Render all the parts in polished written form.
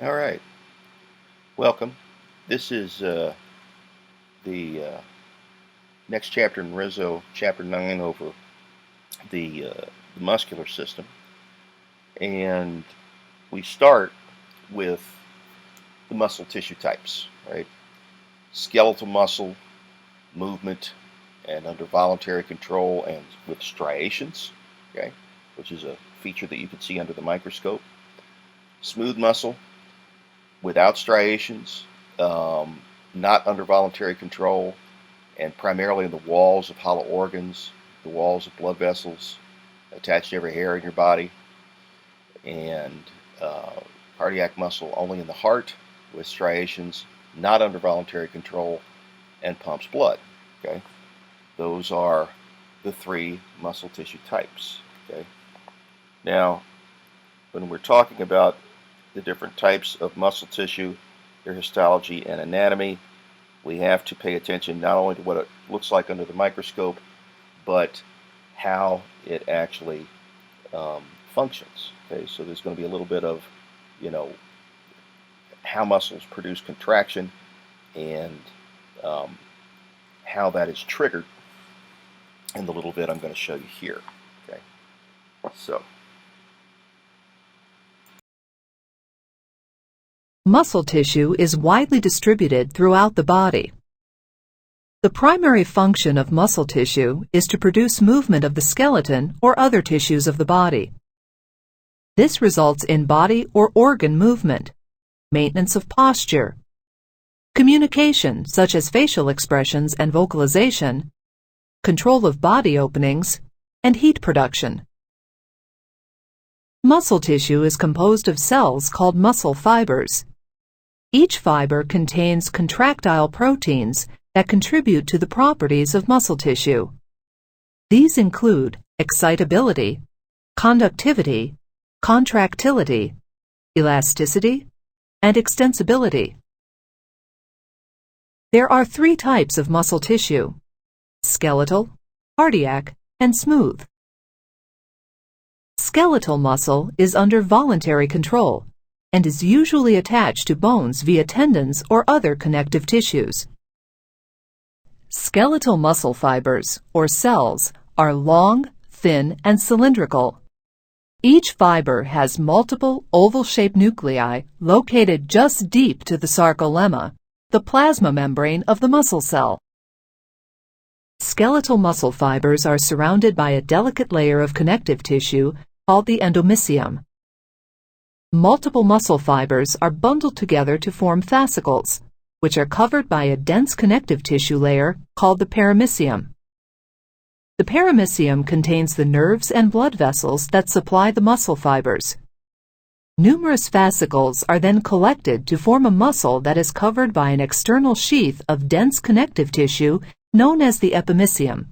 All right, welcome. This is the next chapter in Rizzo, chapter 9 over the muscular system. And we start with the muscle tissue types, right? Skeletal muscle, movement, and under voluntary control and with striations, okay, which is a feature that you can see under the microscope. Smooth muscle, without striations, not under voluntary control, and primarily in the walls of hollow organs, the walls of blood vessels, attached to every hair in your body, and cardiac muscle only in the heart with striations, not under voluntary control, and pumps blood. Okay, those are the three muscle tissue types. Okay, now when we're talking about the different types of muscle tissue, their histology and anatomy, we have to pay attention not only to what it looks like under the microscope, but how it actually functions. Okay, so there's going to be a little bit of, how muscles produce contraction and how that is triggered in the little bit I'm going to show you here. Okay, so muscle tissue is widely distributed throughout the body. The primary function of muscle tissue is to produce movement of the skeleton or other tissues of the body. This results in body or organ movement, maintenance of posture, communication such as facial expressions and vocalization, control of body openings, and heat production. Muscle tissue is composed of cells called muscle fibers. Each fiber contains contractile proteins that contribute to the properties of muscle tissue. These include excitability, conductivity, contractility, elasticity, and extensibility. There are three types of muscle tissue: skeletal, cardiac, and smooth. Skeletal muscle is under voluntary control and is usually attached to bones via tendons or other connective tissues. Skeletal muscle fibers, or cells, are long, thin, and cylindrical. Each fiber has multiple oval-shaped nuclei located just deep to the sarcolemma, the plasma membrane of the muscle cell. Skeletal muscle fibers are surrounded by a delicate layer of connective tissue called the endomysium. Multiple muscle fibers are bundled together to form fascicles, which are covered by a dense connective tissue layer called the perimysium. The perimysium contains the nerves and blood vessels that supply the muscle fibers. Numerous fascicles are then collected to form a muscle that is covered by an external sheath of dense connective tissue known as the epimysium.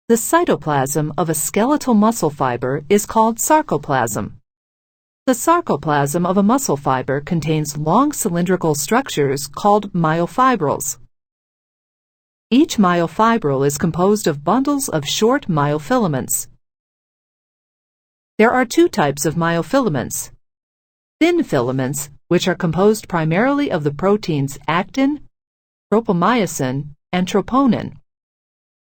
The cytoplasm of a skeletal muscle fiber is called sarcoplasm. The sarcoplasm of a muscle fiber contains long cylindrical structures called myofibrils. Each myofibril is composed of bundles of short myofilaments. There are two types of myofilaments: thin filaments, which are composed primarily of the proteins actin, tropomyosin, and troponin,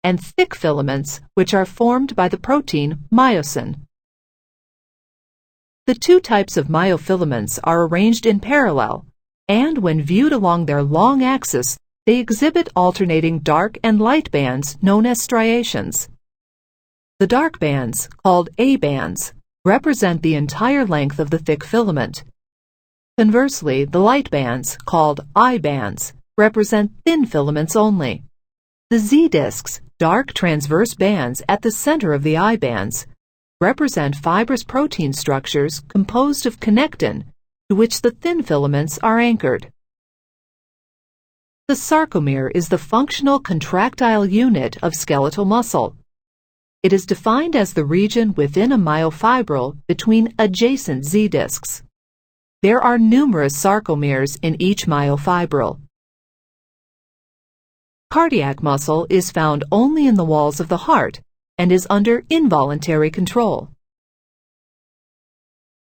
and thick filaments, which are formed by the protein myosin. The two types of myofilaments are arranged in parallel, and when viewed along their long axis, they exhibit alternating dark and light bands known as striations. The dark bands, called A bands, represent the entire length of the thick filament. Conversely, the light bands, called I bands, represent thin filaments only. The Z discs, dark transverse bands at the center of the I bands, represent fibrous protein structures composed of connectin, to which the thin filaments are anchored. The sarcomere is the functional contractile unit of skeletal muscle. It is defined as the region within a myofibril between adjacent Z discs. There are numerous sarcomeres in each myofibril. Cardiac muscle is found only in the walls of the heart and is under involuntary control.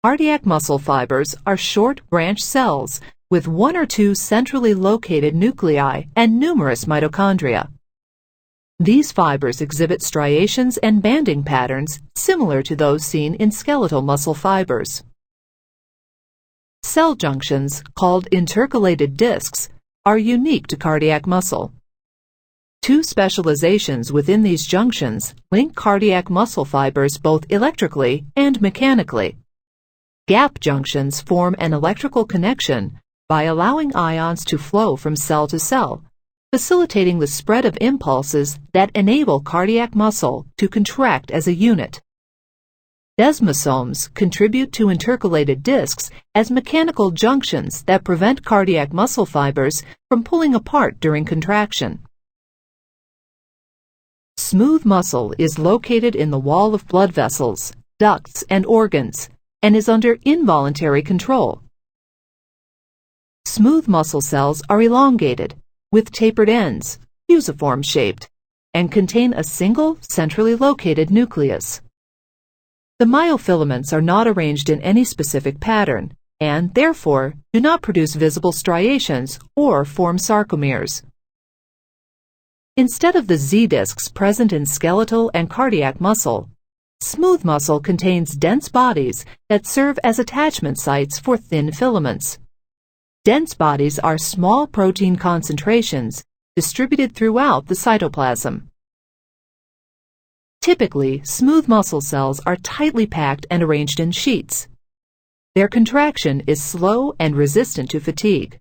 Cardiac muscle fibers are short branch cells with one or two centrally located nuclei and numerous mitochondria. These fibers exhibit striations and banding patterns similar to those seen in skeletal muscle fibers. Cell junctions, called intercalated discs, are unique to cardiac muscle. Two specializations within these junctions link cardiac muscle fibers both electrically and mechanically. Gap junctions form an electrical connection by allowing ions to flow from cell to cell, facilitating the spread of impulses that enable cardiac muscle to contract as a unit. Desmosomes contribute to intercalated discs as mechanical junctions that prevent cardiac muscle fibers from pulling apart during contraction. Smooth muscle is located in the wall of blood vessels, ducts, and organs, and is under involuntary control. Smooth muscle cells are elongated, with tapered ends, fusiform shaped, and contain a single centrally located nucleus. The myofilaments are not arranged in any specific pattern, and therefore do not produce visible striations or form sarcomeres. Instead of the Z-discs present in skeletal and cardiac muscle, smooth muscle contains dense bodies that serve as attachment sites for thin filaments. Dense bodies are small protein concentrations distributed throughout the cytoplasm. Typically, smooth muscle cells are tightly packed and arranged in sheets. Their contraction is slow and resistant to fatigue.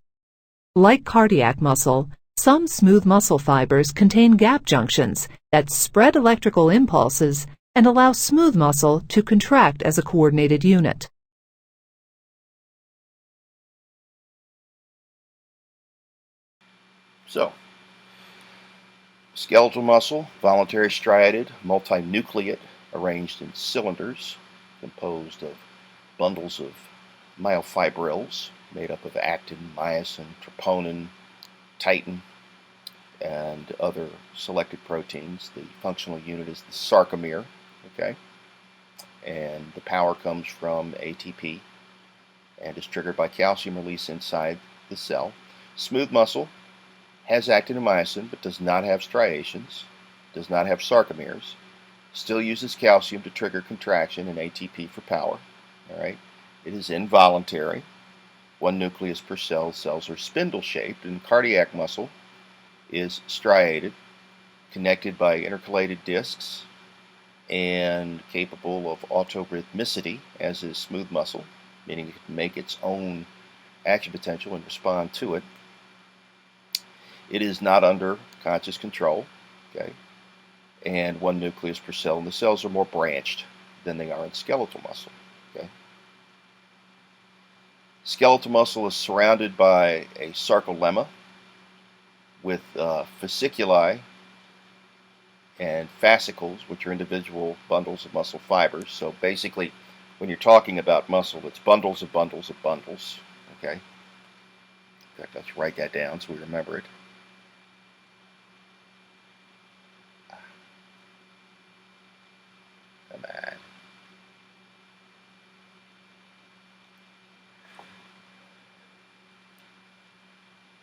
Like cardiac muscle, some smooth muscle fibers contain gap junctions that spread electrical impulses and allow smooth muscle to contract as a coordinated unit. So, skeletal muscle, voluntary striated, multinucleate, arranged in cylinders, composed of bundles of myofibrils made up of actin, myosin, troponin, titin, and other selected proteins. The functional unit is the sarcomere, okay? And the power comes from ATP and is triggered by calcium release inside the cell. Smooth muscle has actin and myosin but does not have striations, does not have sarcomeres, still uses calcium to trigger contraction and ATP for power. All right? It is involuntary. One nucleus per cell. Cells are spindle-shaped, and cardiac muscle is striated, connected by intercalated discs, and capable of autorhythmicity, as is smooth muscle, meaning it can make its own action potential and respond to it. It is not under conscious control, okay? And one nucleus per cell, and the cells are more branched than they are in skeletal muscle, okay? Skeletal muscle is surrounded by a sarcolemma with fasciculi and fascicles, which are individual bundles of muscle fibers. So basically, when you're talking about muscle, it's bundles of bundles of bundles, okay? In fact, let's write that down so we remember it. Come on.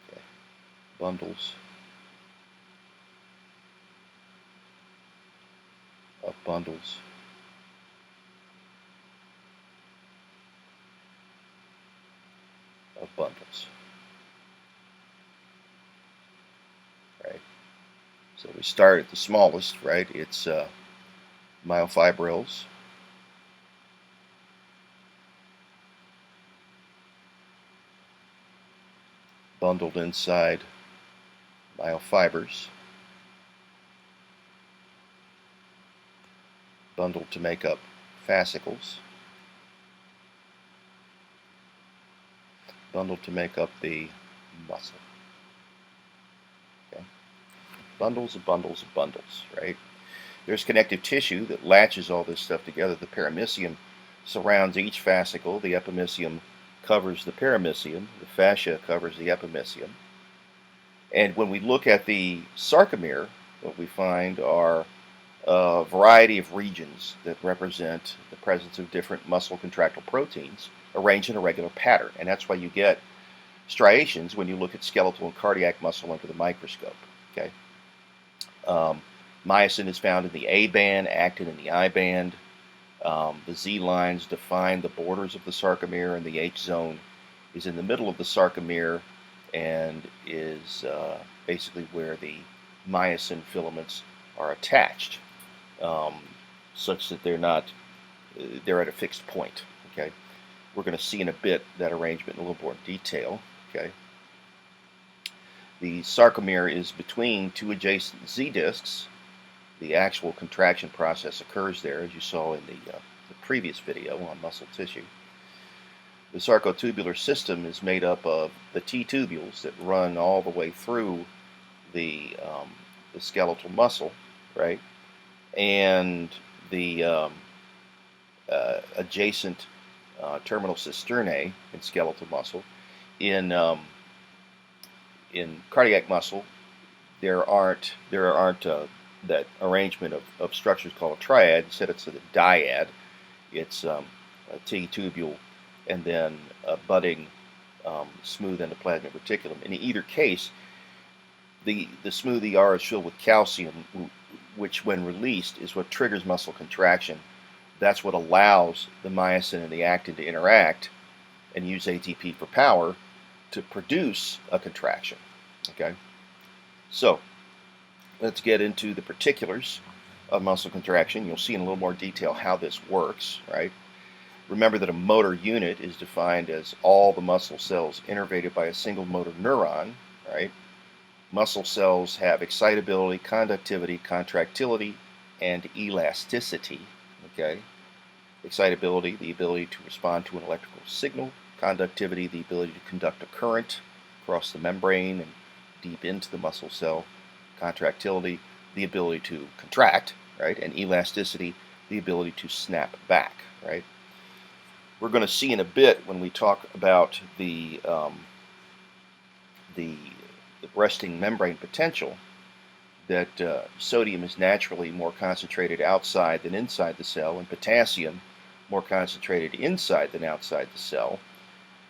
Okay. Bundles of bundles of bundles. Right? So we start at the smallest, right? It's myofibrils, bundled inside myofibers, bundled to make up fascicles, bundled to make up the muscle. Okay? Bundles of bundles of bundles, right? There's connective tissue that latches all this stuff together. The perimysium surrounds each fascicle. The epimysium covers the perimysium. The fascia covers the epimysium. And when we look at the sarcomere, what we find are a variety of regions that represent the presence of different muscle contractile proteins arranged in a regular pattern. And that's why you get striations when you look at skeletal and cardiac muscle under the microscope. Okay. Myosin is found in the A band, actin in the I band. The Z lines define the borders of the sarcomere, and the H zone is in the middle of the sarcomere and is basically where the myosin filaments are attached, such that they're at a fixed point. Okay, we're going to see in a bit that arrangement in a little more detail. Okay, the sarcomere is between two adjacent Z discs. The actual contraction process occurs there, as you saw in the previous video on muscle tissue. The sarcotubular system is made up of the T tubules that run all the way through the skeletal muscle, right, and the adjacent terminal cisternae in skeletal muscle. In cardiac muscle, there aren't that arrangement of structures called a triad. Instead, it's a dyad. It's a T tubule and then a budding smooth endoplasmic reticulum. In either case, the smooth ER is filled with calcium, which, when released, is what triggers muscle contraction. That's what allows the myosin and the actin to interact and use ATP for power to produce a contraction. Okay, so let's get into the particulars of muscle contraction. You'll see in a little more detail how this works, right? Remember that a motor unit is defined as all the muscle cells innervated by a single motor neuron, right? Muscle cells have excitability, conductivity, contractility, and elasticity, okay? Excitability, the ability to respond to an electrical signal. Conductivity, the ability to conduct a current across the membrane and deep into the muscle cell. Contractility, the ability to contract, right? And elasticity, the ability to snap back, right? We're going to see in a bit when we talk about the resting membrane potential that sodium is naturally more concentrated outside than inside the cell, and potassium more concentrated inside than outside the cell.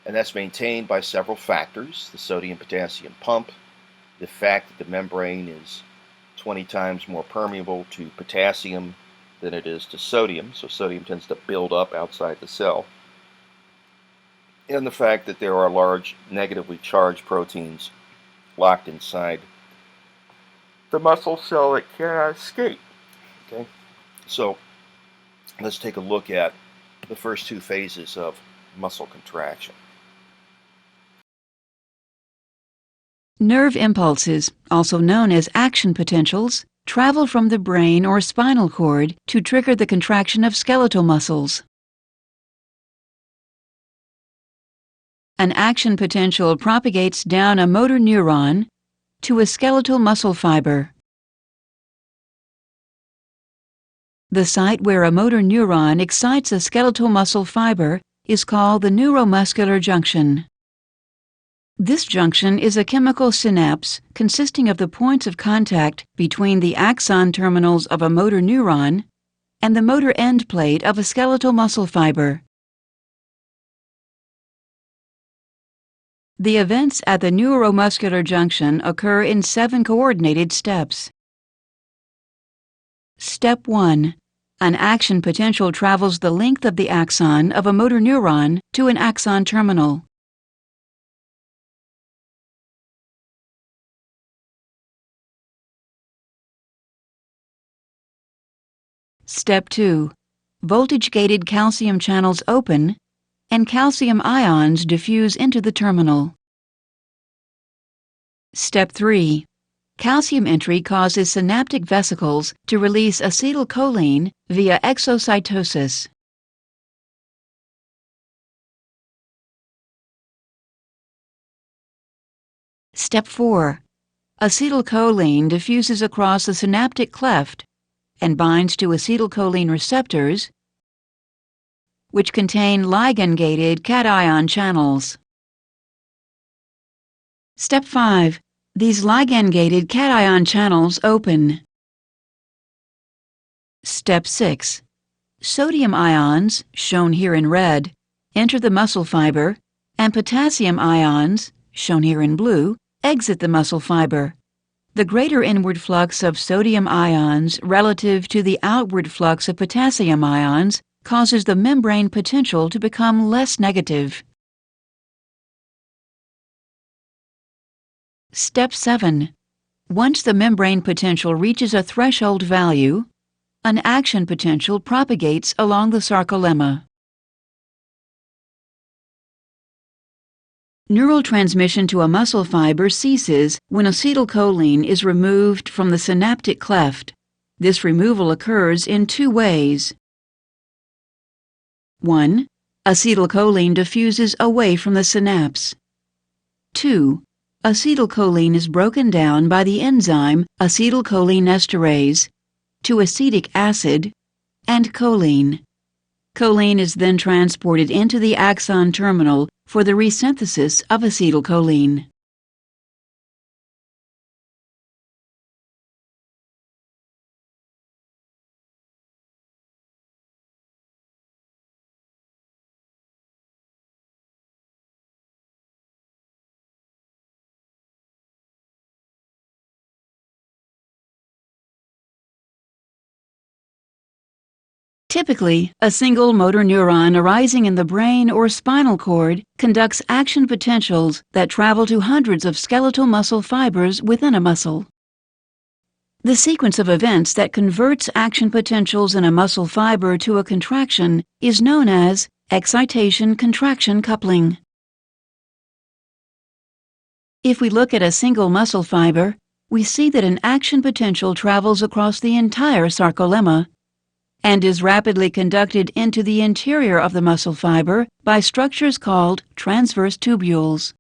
And that's maintained by several factors: the sodium-potassium pump, the fact that the membrane is 20 times more permeable to potassium than it is to sodium, so sodium tends to build up outside the cell, and the fact that there are large negatively charged proteins locked inside the muscle cell that cannot escape. Okay, so let's take a look at the first two phases of muscle contraction. Nerve impulses, also known as action potentials, travel from the brain or spinal cord to trigger the contraction of skeletal muscles. An action potential propagates down a motor neuron to a skeletal muscle fiber. The site where a motor neuron excites a skeletal muscle fiber is called the neuromuscular junction. This junction is a chemical synapse consisting of the points of contact between the axon terminals of a motor neuron and the motor end plate of a skeletal muscle fiber. The events at the neuromuscular junction occur in 7 coordinated steps. Step 1. An action potential travels the length of the axon of a motor neuron to an axon terminal. Step 2. Voltage-gated calcium channels open and calcium ions diffuse into the terminal. Step 3. Calcium entry causes synaptic vesicles to release acetylcholine via exocytosis. Step 4. Acetylcholine diffuses across the synaptic cleft and binds to acetylcholine receptors, which contain ligand-gated cation channels. Step 5. These ligand-gated cation channels open. Step 6. Sodium ions, shown here in red, enter the muscle fiber, and potassium ions, shown here in blue, exit the muscle fiber. The greater inward flux of sodium ions relative to the outward flux of potassium ions causes the membrane potential to become less negative. Step 7. Once the membrane potential reaches a threshold value, an action potential propagates along the sarcolemma. Neural transmission to a muscle fiber ceases when acetylcholine is removed from the synaptic cleft. This removal occurs in two ways. 1. Acetylcholine diffuses away from the synapse. 2. Acetylcholine is broken down by the enzyme acetylcholinesterase to acetic acid and choline. Choline is then transported into the axon terminal for the resynthesis of acetylcholine. Typically, a single motor neuron arising in the brain or spinal cord conducts action potentials that travel to hundreds of skeletal muscle fibers within a muscle. The sequence of events that converts action potentials in a muscle fiber to a contraction is known as excitation-contraction coupling. If we look at a single muscle fiber, we see that an action potential travels across the entire sarcolemma and is rapidly conducted into the interior of the muscle fiber by structures called transverse tubules.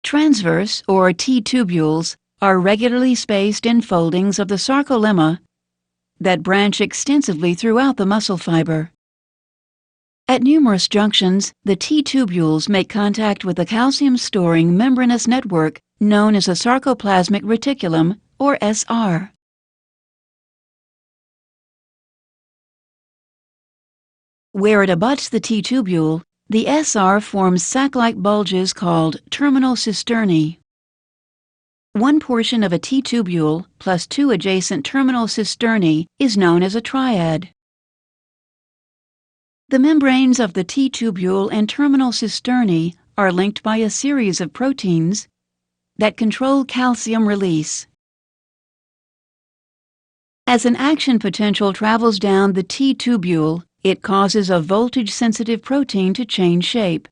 Transverse, or T-tubules, are regularly spaced enfoldings of the sarcolemma that branch extensively throughout the muscle fiber. At numerous junctions, the T-tubules make contact with a calcium-storing membranous network known as a sarcoplasmic reticulum, or SR. Where it abuts the T-tubule, the SR forms sac-like bulges called terminal cisternae. One portion of a T-tubule plus two adjacent terminal cisternae is known as a triad. The membranes of the T-tubule and terminal cisternae are linked by a series of proteins that control calcium release. As an action potential travels down the T-tubule, it causes a voltage-sensitive protein to change shape.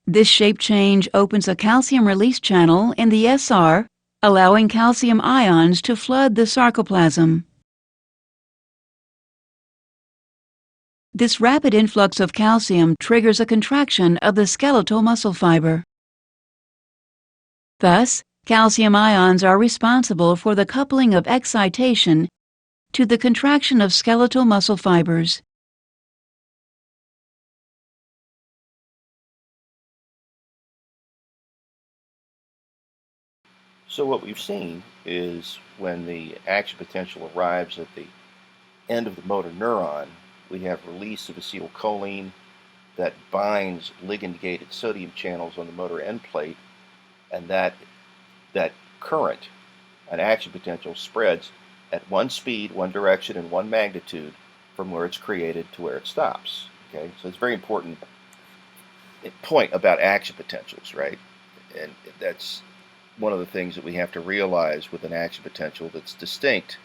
This shape change opens a calcium release channel in the SR, allowing calcium ions to flood the sarcoplasm. This rapid influx of calcium triggers a contraction of the skeletal muscle fiber. Thus, calcium ions are responsible for the coupling of excitation to the contraction of skeletal muscle fibers. So what we've seen is when the action potential arrives at the end of the motor neuron, we have release of acetylcholine that binds ligand-gated sodium channels on the motor end plate, and that current, an action potential, spreads at one speed, one direction, and one magnitude from where it's created to where it stops. Okay, so it's a very important point about action potentials, right? And that's one of the things that we have to realize with an action potential that's distinct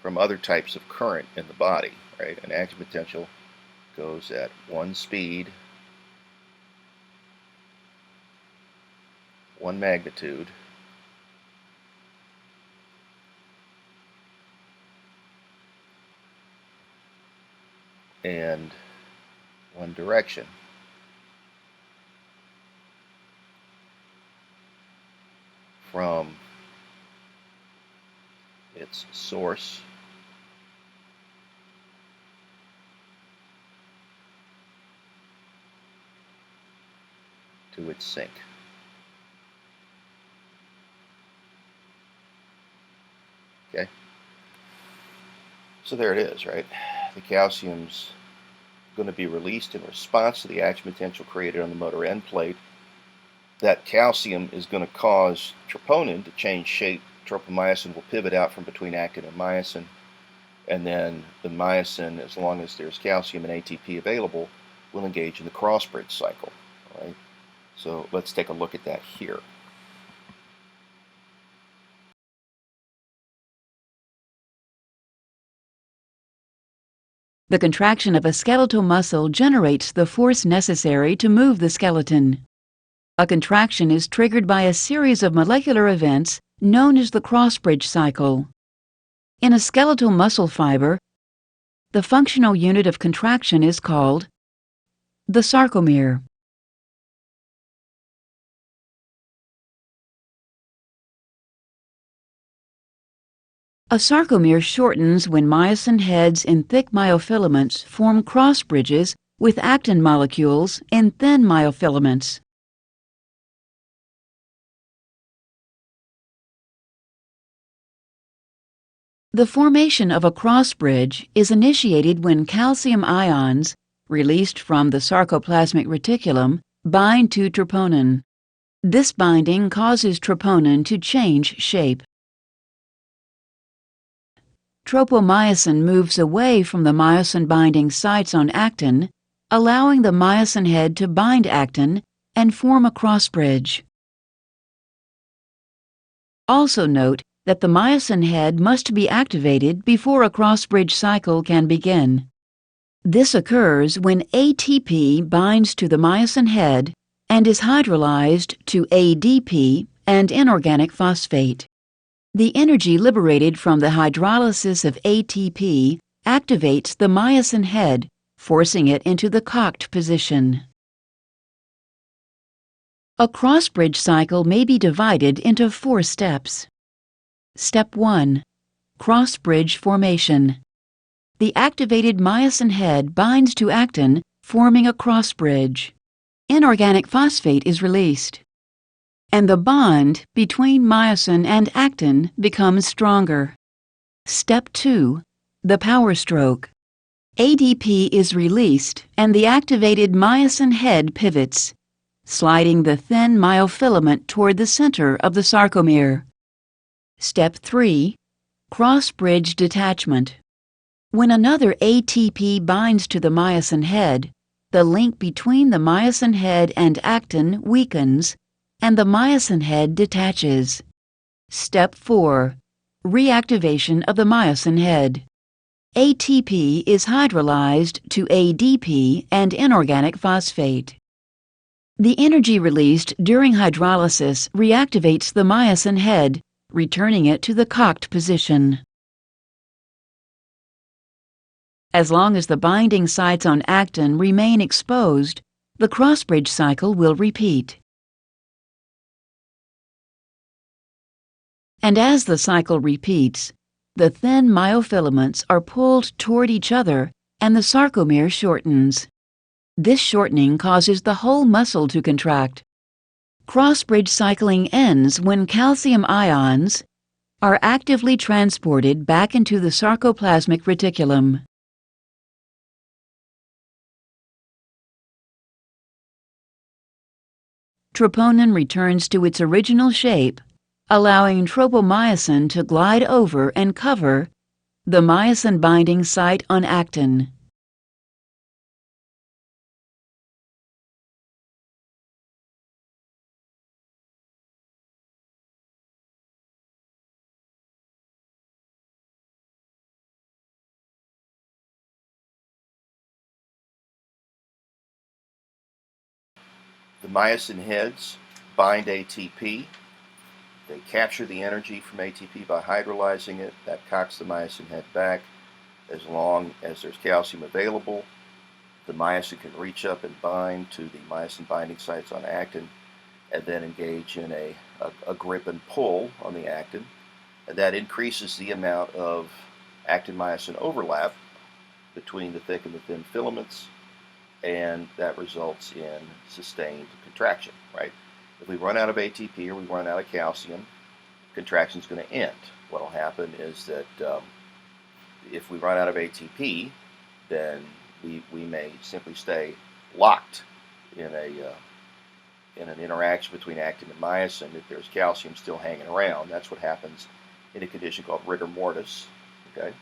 from other types of current in the body, right? An action potential goes at one speed, one magnitude, and one direction. From its source to its sink. Okay? So there it is, right? the calcium's going to be released in response to the action potential created on the motor end plate. That calcium is going to cause troponin to change shape. Tropomyosin will pivot out from between actin and myosin, and then the myosin, as long as there's calcium and ATP available, will engage in the cross-bridge cycle. All right? So let's take a look at that here. The contraction of a skeletal muscle generates the force necessary to move the skeleton. A contraction is triggered by a series of molecular events known as the cross-bridge cycle. In a skeletal muscle fiber, the functional unit of contraction is called the sarcomere. A sarcomere shortens when myosin heads in thick myofilaments form cross bridges with actin molecules in thin myofilaments. The formation of a cross bridge is initiated when calcium ions, released from the sarcoplasmic reticulum, bind to troponin. This binding causes troponin to change shape. Tropomyosin moves away from the myosin-binding sites on actin, allowing the myosin head to bind actin and form a cross bridge. Also note that the myosin head must be activated before a cross-bridge cycle can begin. This occurs when ATP binds to the myosin head and is hydrolyzed to ADP and inorganic phosphate. The energy liberated from the hydrolysis of ATP activates the myosin head, forcing it into the cocked position. A cross-bridge cycle may be divided into 4 steps. Step 1. Cross-bridge formation. The activated myosin head binds to actin, forming a cross bridge. Inorganic phosphate is released, and the bond between myosin and actin becomes stronger. Step 2. The power stroke. ADP is released and the activated myosin head pivots, sliding the thin myofilament toward the center of the sarcomere. Step 3. Cross-bridge detachment. When another ATP binds to the myosin head, the link between the myosin head and actin weakens, and the myosin head detaches. Step 4. Reactivation of the myosin head. ATP is hydrolyzed to ADP and inorganic phosphate. The energy released during hydrolysis reactivates the myosin head, returning it to the cocked position. As long as the binding sites on actin remain exposed, the cross-bridge cycle will repeat. And as the cycle repeats, the thin myofilaments are pulled toward each other and the sarcomere shortens. This shortening causes the whole muscle to contract. Cross-bridge cycling ends when calcium ions are actively transported back into the sarcoplasmic reticulum. Troponin returns to its original shape, allowing tropomyosin to glide over and cover the myosin-binding site on actin. The myosin heads bind ATP. They capture the energy from ATP by hydrolyzing it. That cocks the myosin head back. As long as there's calcium available, the myosin can reach up and bind to the myosin binding sites on actin and then engage in a grip and pull on the actin. And that increases the amount of actin-myosin overlap between the thick and the thin filaments, and that results in sustained contraction, right? If we run out of ATP or we run out of calcium, contraction is going to end. What will happen is that if we run out of ATP, then we may simply stay locked in in an interaction between actin and myosin if there's calcium still hanging around. That's what happens in a condition called rigor mortis. Okay,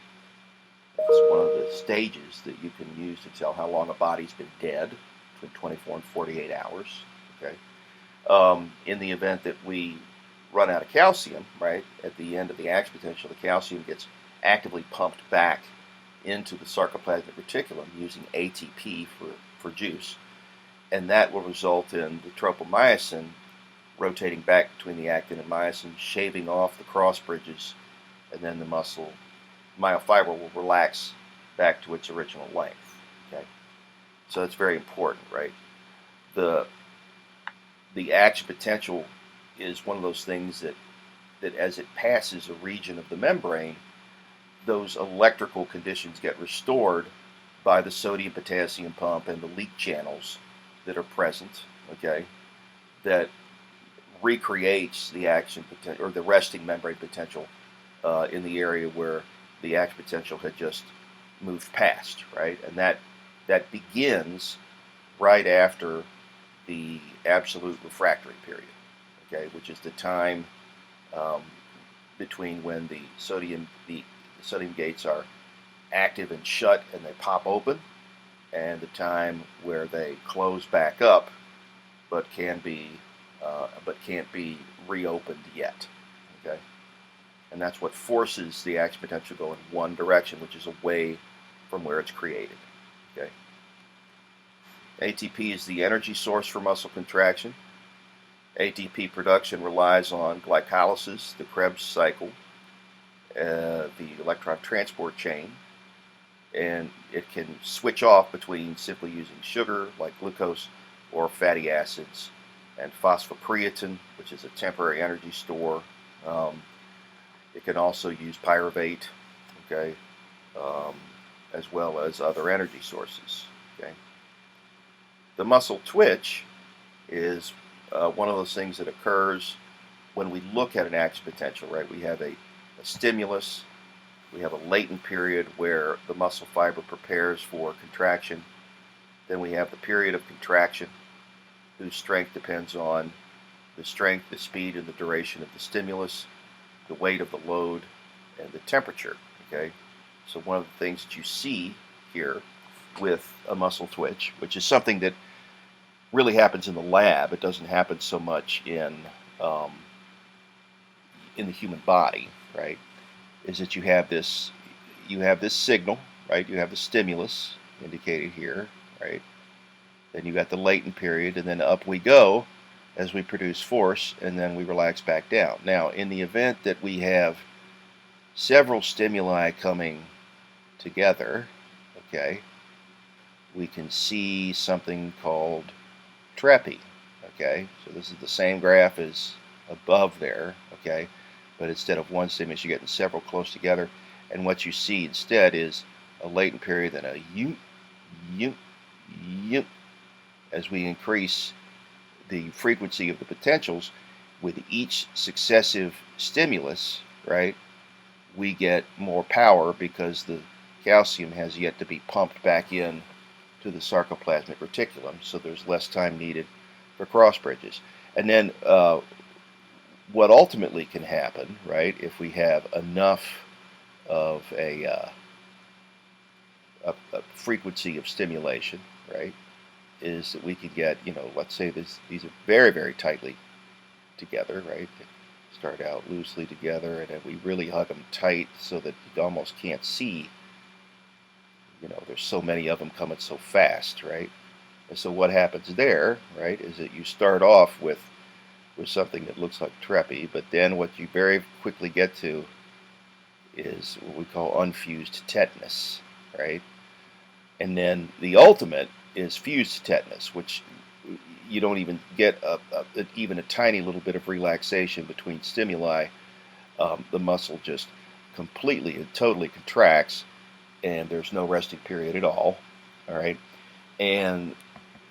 it's one of the stages that you can use to tell how long a body's been dead, between 24 and 48 hours. Okay, in the event that we run out of calcium, right, at the end of the action potential, the calcium gets actively pumped back into the sarcoplasmic reticulum using ATP for juice. And that will result in the tropomyosin rotating back between the actin and myosin, shaving off the cross bridges, and then the myofiber will relax back to its original length. Okay, so it's very important, right? The action potential is one of those things that as it passes a region of the membrane, those electrical conditions get restored by the sodium-potassium pump and the leak channels that are present, okay, that recreates the action potential or the resting membrane potential in the area where the action potential had just moved past, right? And that begins right after the absolute refractory period, okay, which is the time between when the sodium gates are active and shut and they pop open, and the time where they close back up, but can't be reopened yet. Okay, and that's what forces the action potential to go in one direction, which is away from where it's created. Okay, ATP is the energy source for muscle contraction. ATP production relies on glycolysis, the Krebs cycle, the electron transport chain, and it can switch off between simply using sugar like glucose or fatty acids, and phosphocreatine, which is a temporary energy store. It can also use pyruvate, okay, as well as other energy sources. Okay, the muscle twitch is one of those things that occurs when we look at an action potential. Right, we have a stimulus. We have a latent period where the muscle fiber prepares for contraction. Then we have the period of contraction, whose strength depends on the strength, the speed, and the duration of the stimulus, the weight of the load, and the temperature. Okay, so one of the things that you see here with a muscle twitch, which is something that really happens in the lab, it doesn't happen so much in the human body, right? Is that you have this signal, right? You have the stimulus indicated here, right? Then you got the latent period, and then up we go as we produce force, and then we relax back down. Now, in the event that we have several stimuli coming together, okay, we can see something called trepi, okay? So this is the same graph as above there, okay? But instead of one stimulus, you're getting several close together. And what you see instead is a latent period and a you, as we increase the frequency of the potentials with each successive stimulus, right? We get more power because the calcium has yet to be pumped back in to the sarcoplasmic reticulum, so there's less time needed for cross bridges. And then what ultimately can happen, right, if we have enough of a frequency of stimulation, right, is that we can get, let's say these are very, very tightly together, right? They start out loosely together, and then we really hug them tight so that you almost can't see. There's so many of them coming so fast, right? And so what happens there, right, is that you start off with something that looks like trepi, but then what you very quickly get to is what we call unfused tetanus, right? And then the ultimate is fused tetanus, which you don't even get even a tiny little bit of relaxation between stimuli. The muscle just completely and totally contracts, and there's no resting period at all right? And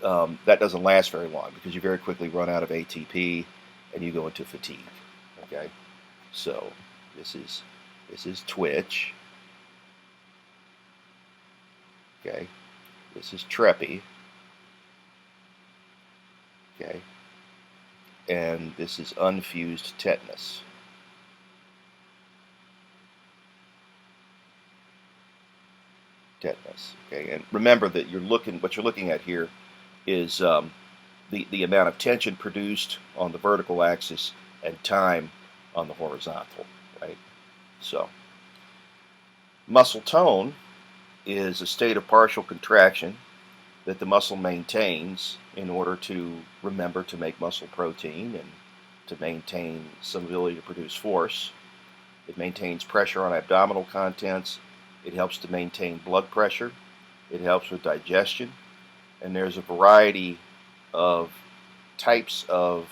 that doesn't last very long because you very quickly run out of ATP and you go into fatigue. Okay, so this is twitch. Okay, this is trepi. Okay, and this is unfused tetanus. Tetanus. Okay, and remember that what you're looking at here is the amount of tension produced on the vertical axis and time on the horizontal, right? So, muscle tone is a state of partial contraction that the muscle maintains in order to remember to make muscle protein and to maintain some ability to produce force. It maintains pressure on abdominal contents. It helps to maintain blood pressure. It helps with digestion. And there's a variety of types of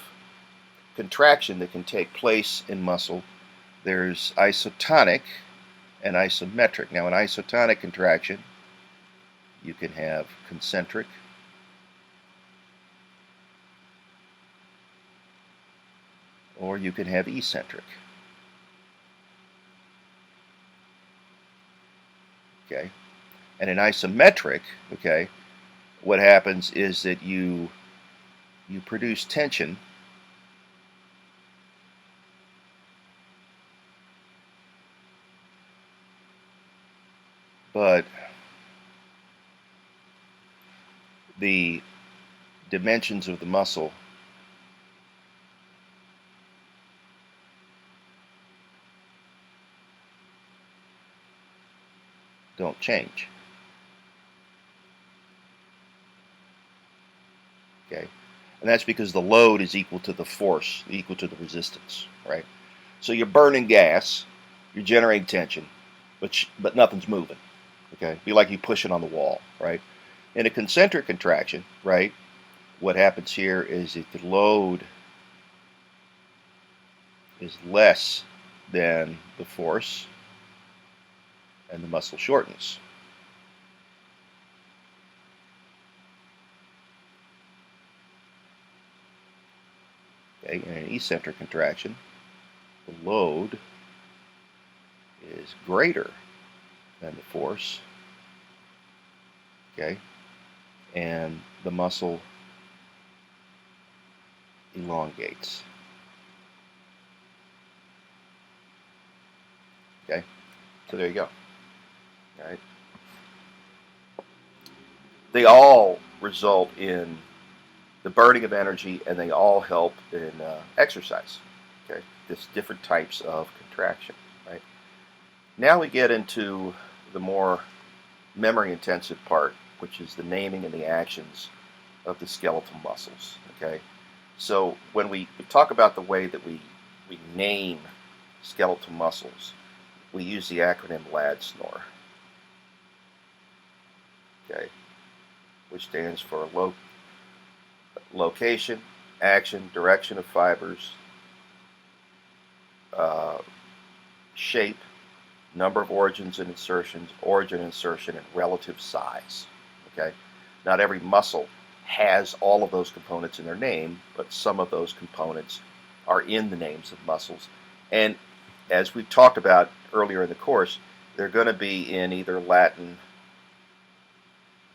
contraction that can take place in muscle. There's isotonic and isometric. Now, in isotonic contraction, you can have concentric, or you can have eccentric. Okay, and in isometric, okay, what happens is that you produce tension but the dimensions of the muscle don't change. Okay, and that's because the load is equal to the force, equal to the resistance, right? So you're burning gas, you're generating tension, but nothing's moving. Okay, be like you pushing on the wall, right? In a concentric contraction, right, what happens here is that the load is less than the force, and the muscle shortens. Okay, in an eccentric contraction, the load is greater than the force, okay, and the muscle elongates. Okay, so there you go. All right, they all result in the burning of energy, and they all help in exercise. Okay, there's different types of contraction. Right. Now we get into the more memory-intensive part, which is the naming and the actions of the skeletal muscles. Okay, so when we talk about the way that we name skeletal muscles, we use the acronym LADSNOR. Okay, which stands for location, action, direction of fibers, shape, number of origins and insertions, origin insertion, and relative size. Okay, not every muscle has all of those components in their name, but some of those components are in the names of muscles. And as we talked about earlier in the course, they're going to be in either Latin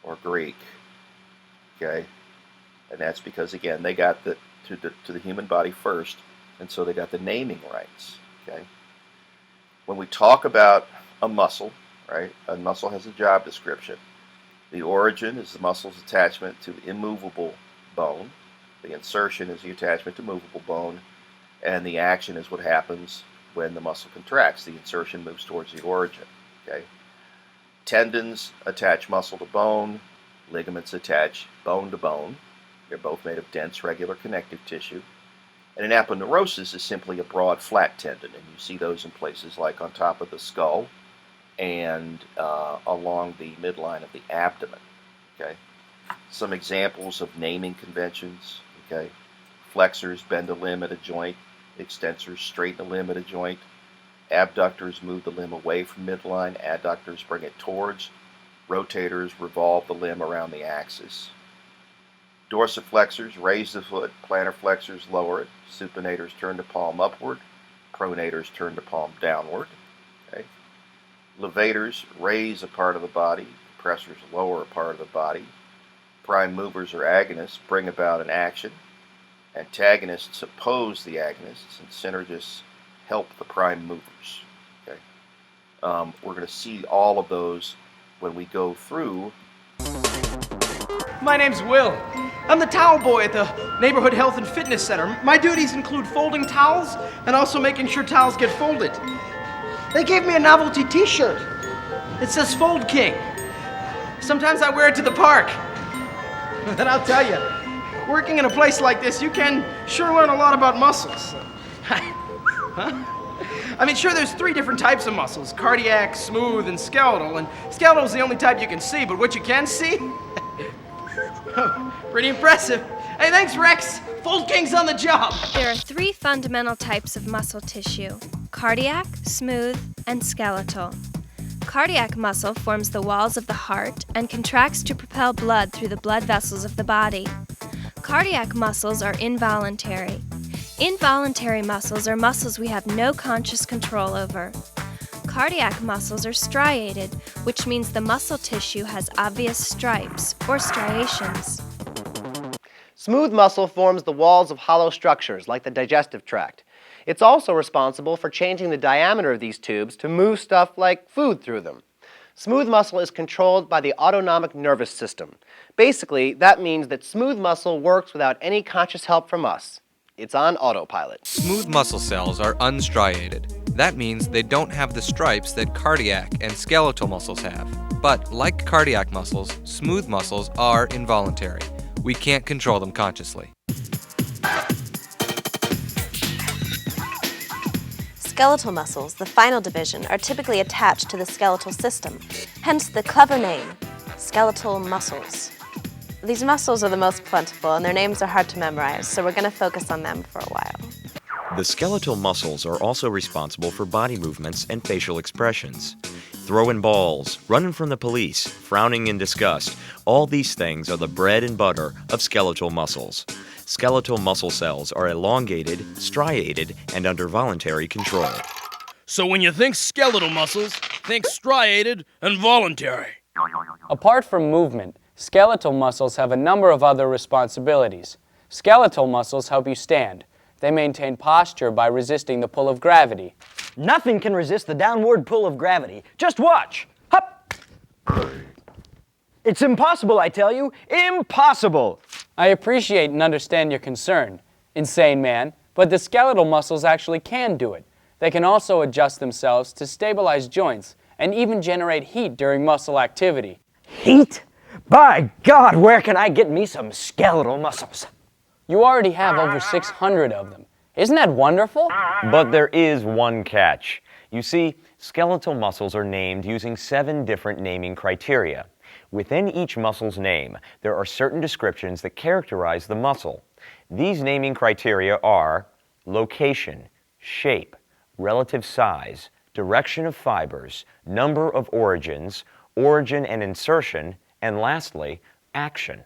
or Greek. Okay, and that's because again they got to the human body first, and so they got the naming rights. Okay, when we talk about a muscle, right? A muscle has a job description. The origin is the muscle's attachment to immovable bone. The insertion is the attachment to movable bone, and the action is what happens when the muscle contracts. The insertion moves towards the origin. Okay, tendons attach muscle to bone. Ligaments attach bone to bone. They're both made of dense, regular connective tissue. And an aponeurosis is simply a broad, flat tendon, and you see those in places like on top of the skull and along the midline of the abdomen. Okay, some examples of naming conventions. Okay, flexors bend a limb at a joint. Extensors straighten a limb at a joint. Abductors move the limb away from midline. Adductors bring it towards. Rotators revolve the limb around the axis. Dorsiflexors raise the foot. Plantar flexors lower it. Supinators turn the palm upward. Pronators turn the palm downward. Okay. Levators raise a part of the body. suppressors lower a part of the body. Prime movers or agonists bring about an action. Antagonists oppose the agonists, and synergists help the prime movers. Okay? We're going to see all of those when we go through. My name's Will. I'm the towel boy at the neighborhood health and fitness center. My duties include folding towels and also making sure towels get folded. They gave me a novelty t-shirt. It says Fold King. Sometimes I wear it to the park. And I'll tell you, working in a place like this, you can sure learn a lot about muscles. Huh? I mean, sure, there's 3 different types of muscles: cardiac, smooth, and skeletal. And skeletal is the only type you can see, but what you can see? Oh, pretty impressive. Hey, thanks, Rex. Fold King's on the job. There are 3 fundamental types of muscle tissue: cardiac, smooth, and skeletal. Cardiac muscle forms the walls of the heart and contracts to propel blood through the blood vessels of the body. Cardiac muscles are involuntary. Involuntary muscles are muscles we have no conscious control over. Cardiac muscles are striated, which means the muscle tissue has obvious stripes or striations. Smooth muscle forms the walls of hollow structures, like the digestive tract. It's also responsible for changing the diameter of these tubes to move stuff like food through them. Smooth muscle is controlled by the autonomic nervous system. Basically, that means that smooth muscle works without any conscious help from us. It's on autopilot. Smooth muscle cells are unstriated. That means they don't have the stripes that cardiac and skeletal muscles have. But like cardiac muscles, smooth muscles are involuntary. We can't control them consciously. Skeletal muscles, the final division, are typically attached to the skeletal system, hence the clever name, skeletal muscles. These muscles are the most plentiful, and their names are hard to memorize, so we're going to focus on them for a while. The skeletal muscles are also responsible for body movements and facial expressions. Throwing balls, running from the police, frowning in disgust, all these things are the bread and butter of skeletal muscles. Skeletal muscle cells are elongated, striated, and under voluntary control. So when you think skeletal muscles, think striated and voluntary. Apart from movement, skeletal muscles have a number of other responsibilities. Skeletal muscles help you stand. They maintain posture by resisting the pull of gravity. Nothing can resist the downward pull of gravity. Just watch. Hup! It's impossible, I tell you. Impossible! I appreciate and understand your concern, insane man, but the skeletal muscles actually can do it. They can also adjust themselves to stabilize joints and even generate heat during muscle activity. Heat? By God, where can I get me some skeletal muscles? You already have over 600 of them. Isn't that wonderful? But there is one catch. You see, skeletal muscles are named using 7 different naming criteria. Within each muscle's name, there are certain descriptions that characterize the muscle. These naming criteria are location, shape, relative size, direction of fibers, number of origins, origin and insertion, and lastly, action.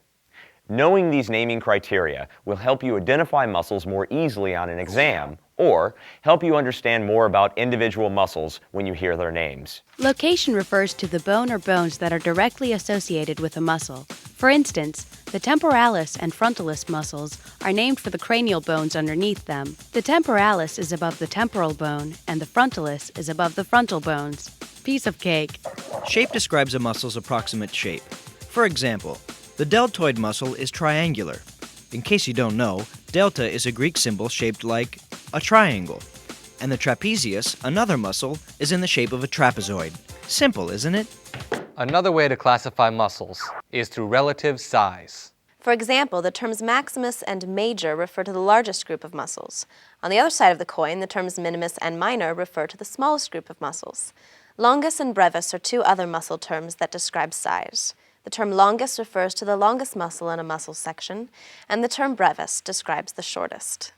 Knowing these naming criteria will help you identify muscles more easily on an exam, or help you understand more about individual muscles when you hear their names. Location refers to the bone or bones that are directly associated with a muscle. For instance, the temporalis and frontalis muscles are named for the cranial bones underneath them. The temporalis is above the temporal bone, and the frontalis is above the frontal bones. Piece of cake. Shape describes a muscle's approximate shape. For example, the deltoid muscle is triangular. In case you don't know, delta is a Greek symbol shaped like a triangle. And the trapezius, another muscle, is in the shape of a trapezoid. Simple, isn't it? Another way to classify muscles is through relative size. For example, the terms maximus and major refer to the largest group of muscles. On the other side of the coin, the terms minimus and minor refer to the smallest group of muscles. Longus and brevis are 2 other muscle terms that describe size. The term longus refers to the longest muscle in a muscle section, and the term brevis describes the shortest.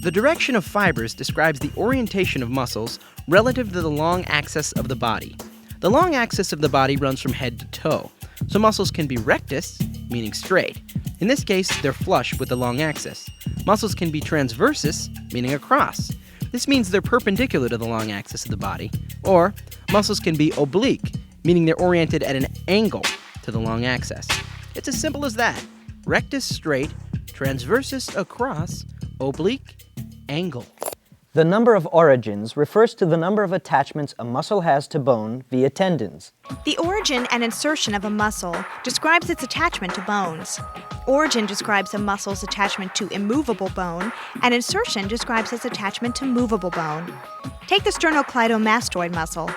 The direction of fibers describes the orientation of muscles relative to the long axis of the body. The long axis of the body runs from head to toe, so muscles can be rectus, meaning straight. In this case, they're flush with the long axis. Muscles can be transversus, meaning across. This means they're perpendicular to the long axis of the body. Or muscles can be oblique, meaning they're oriented at an angle to the long axis. It's as simple as that. Rectus straight, transversus across, oblique, angle. The number of origins refers to the number of attachments a muscle has to bone via tendons. The origin and insertion of a muscle describes its attachment to bones. Origin describes a muscle's attachment to immovable bone, and insertion describes its attachment to movable bone. Take the sternocleidomastoid muscle.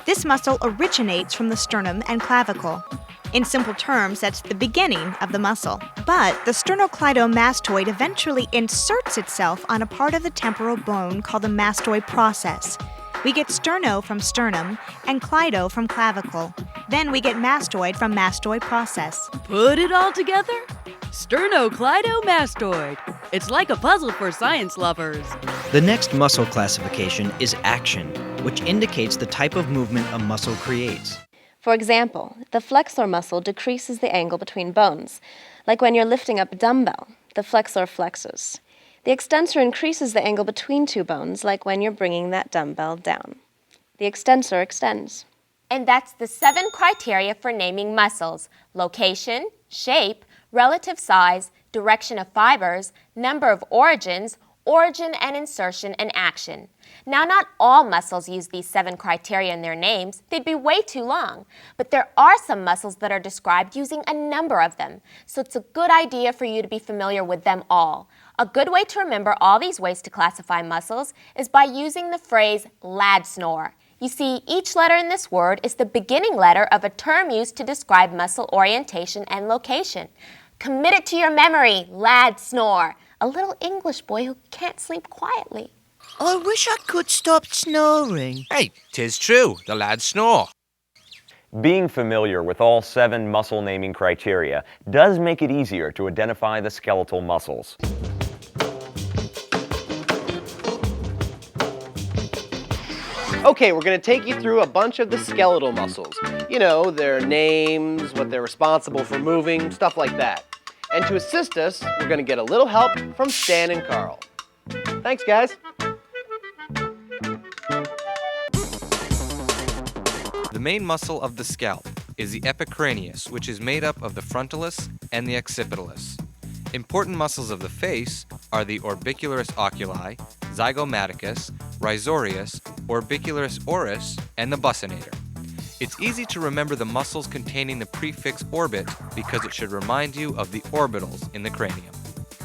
This muscle originates from the sternum and clavicle. In simple terms, that's the beginning of the muscle. But the sternocleidomastoid eventually inserts itself on a part of the temporal bone called the mastoid process. We get sterno from sternum and cleido from clavicle. Then we get mastoid from mastoid process. Put it all together? Sternocleidomastoid. It's like a puzzle for science lovers. The next muscle classification is action, which indicates the type of movement a muscle creates. For example, the flexor muscle decreases the angle between bones, like when you're lifting up a dumbbell. The flexor flexes. The extensor increases the angle between two bones, like when you're bringing that dumbbell down. The extensor extends. And that's the 7 criteria for naming muscles: location, shape, relative size, direction of fibers, number of origins, origin and insertion, and action. Now, not all muscles use these 7 criteria in their names. They'd be way too long. But there are some muscles that are described using a number of them, so it's a good idea for you to be familiar with them all. A good way to remember all these ways to classify muscles is by using the phrase lad snore. You see, each letter in this word is the beginning letter of a term used to describe muscle orientation and location. Commit it to your memory, lad snore. A little English boy who can't sleep quietly. I wish I could stop snoring. Hey, 'tis true, the lads snore. Being familiar with all 7 muscle naming criteria does make it easier to identify the skeletal muscles. Okay, we're going to take you through a bunch of the skeletal muscles. You know, their names, what they're responsible for moving, stuff like that. And to assist us, we're going to get a little help from Stan and Carl. Thanks, guys. The main muscle of the scalp is the epicranius, which is made up of the frontalis and the occipitalis. Important muscles of the face are the orbicularis oculi, zygomaticus, risorius, orbicularis oris, and the buccinator. It's easy to remember the muscles containing the prefix orbit because it should remind you of the orbitals in the cranium.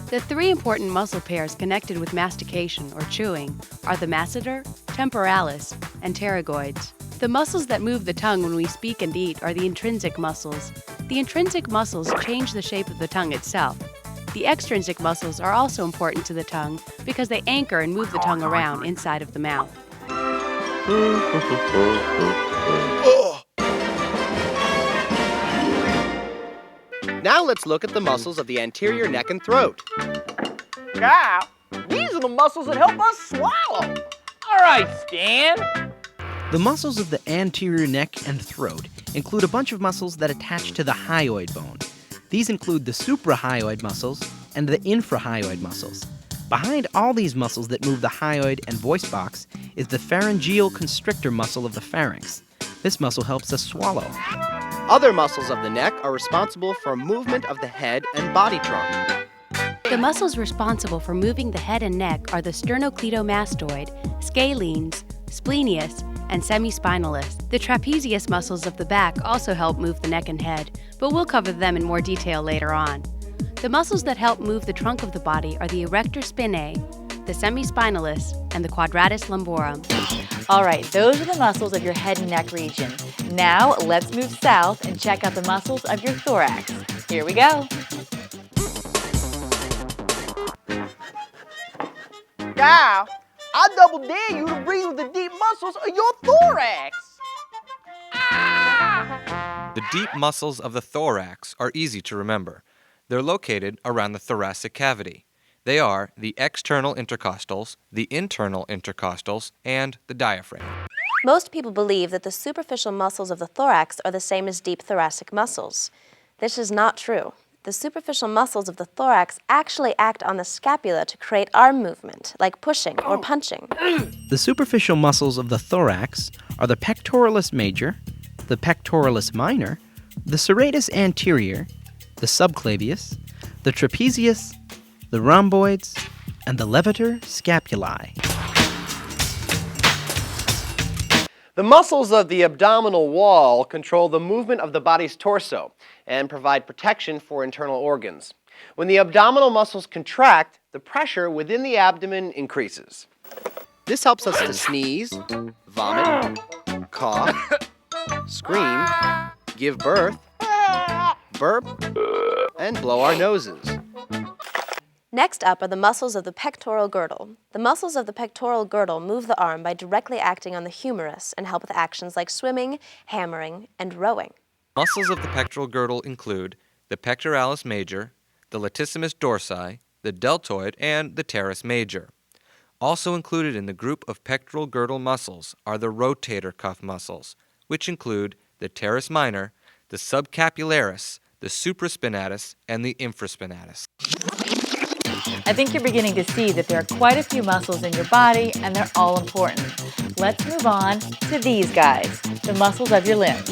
The 3 important muscle pairs connected with mastication or chewing are the masseter, temporalis, and pterygoids. The muscles that move the tongue when we speak and eat are the intrinsic muscles. The intrinsic muscles change the shape of the tongue itself. The extrinsic muscles are also important to the tongue because they anchor and move the tongue around inside of the mouth. Now let's look at the muscles of the anterior neck and throat. Yeah, these are the muscles that help us swallow. All right, Stan. The muscles of the anterior neck and throat include a bunch of muscles that attach to the hyoid bone. These include the suprahyoid muscles and the infrahyoid muscles. Behind all these muscles that move the hyoid and voice box is the pharyngeal constrictor muscle of the pharynx. This muscle helps us swallow. Other muscles of the neck are responsible for movement of the head and body trunk. The muscles responsible for moving the head and neck are the sternocleidomastoid, scalenes, splenius, and semispinalis. The trapezius muscles of the back also help move the neck and head, but we'll cover them in more detail later on. The muscles that help move the trunk of the body are the erector spinae, the semispinalis, and the quadratus lumborum. All right, those are the muscles of your head and neck region. Now let's move south and check out the muscles of your thorax. Here we go. Yeah, I double dare you to breathe with the deep muscles of your thorax. The deep muscles of the thorax are easy to remember. They're located around the thoracic cavity. They are the external intercostals, the internal intercostals, and the diaphragm. Most people believe that the superficial muscles of the thorax are the same as deep thoracic muscles. This is not true. the superficial muscles of the thorax actually act on the scapula to create arm movement, like pushing or punching. The superficial muscles of the thorax are the pectoralis major, the pectoralis minor, the serratus anterior, the subclavius, the trapezius, the rhomboids, and the levator scapulae. The muscles of the abdominal wall control the movement of the body's torso and provide protection for internal organs. When the abdominal muscles contract, the pressure within the abdomen increases. This helps us to sneeze, vomit, cough, scream, give birth, burp, and blow our noses. Next up are the muscles of the pectoral girdle. The muscles of the pectoral girdle move the arm by directly acting on the humerus and help with actions like swimming, hammering, and rowing. Muscles of the pectoral girdle include the pectoralis major, the latissimus dorsi, the deltoid, and the teres major. Also included in the group of pectoral girdle muscles are the rotator cuff muscles, which include the teres minor, the subcapularis, the supraspinatus, and the infraspinatus. I think you're beginning to see that there are quite a few muscles in your body, and they're all important. Let's move on to these guys, the muscles of your limbs.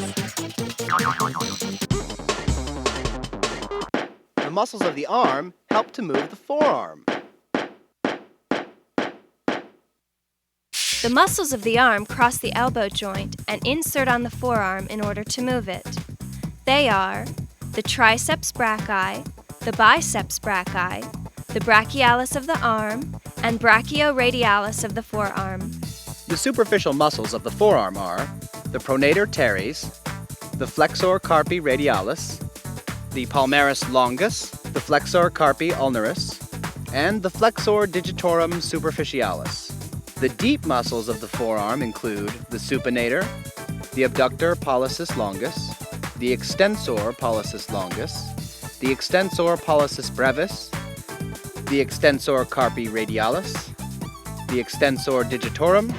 The muscles of the arm help to move the forearm. The muscles of the arm cross the elbow joint and insert on the forearm in order to move it. They are the triceps brachii, the biceps brachii, the brachialis of the arm, and brachioradialis of the forearm. The superficial muscles of the forearm are the pronator teres, the flexor carpi radialis, the palmaris longus, the flexor carpi ulnaris, and the flexor digitorum superficialis. The deep muscles of the forearm include the supinator, the abductor pollicis longus, the extensor pollicis longus, the extensor pollicis brevis, the extensor carpi radialis, the extensor digitorum,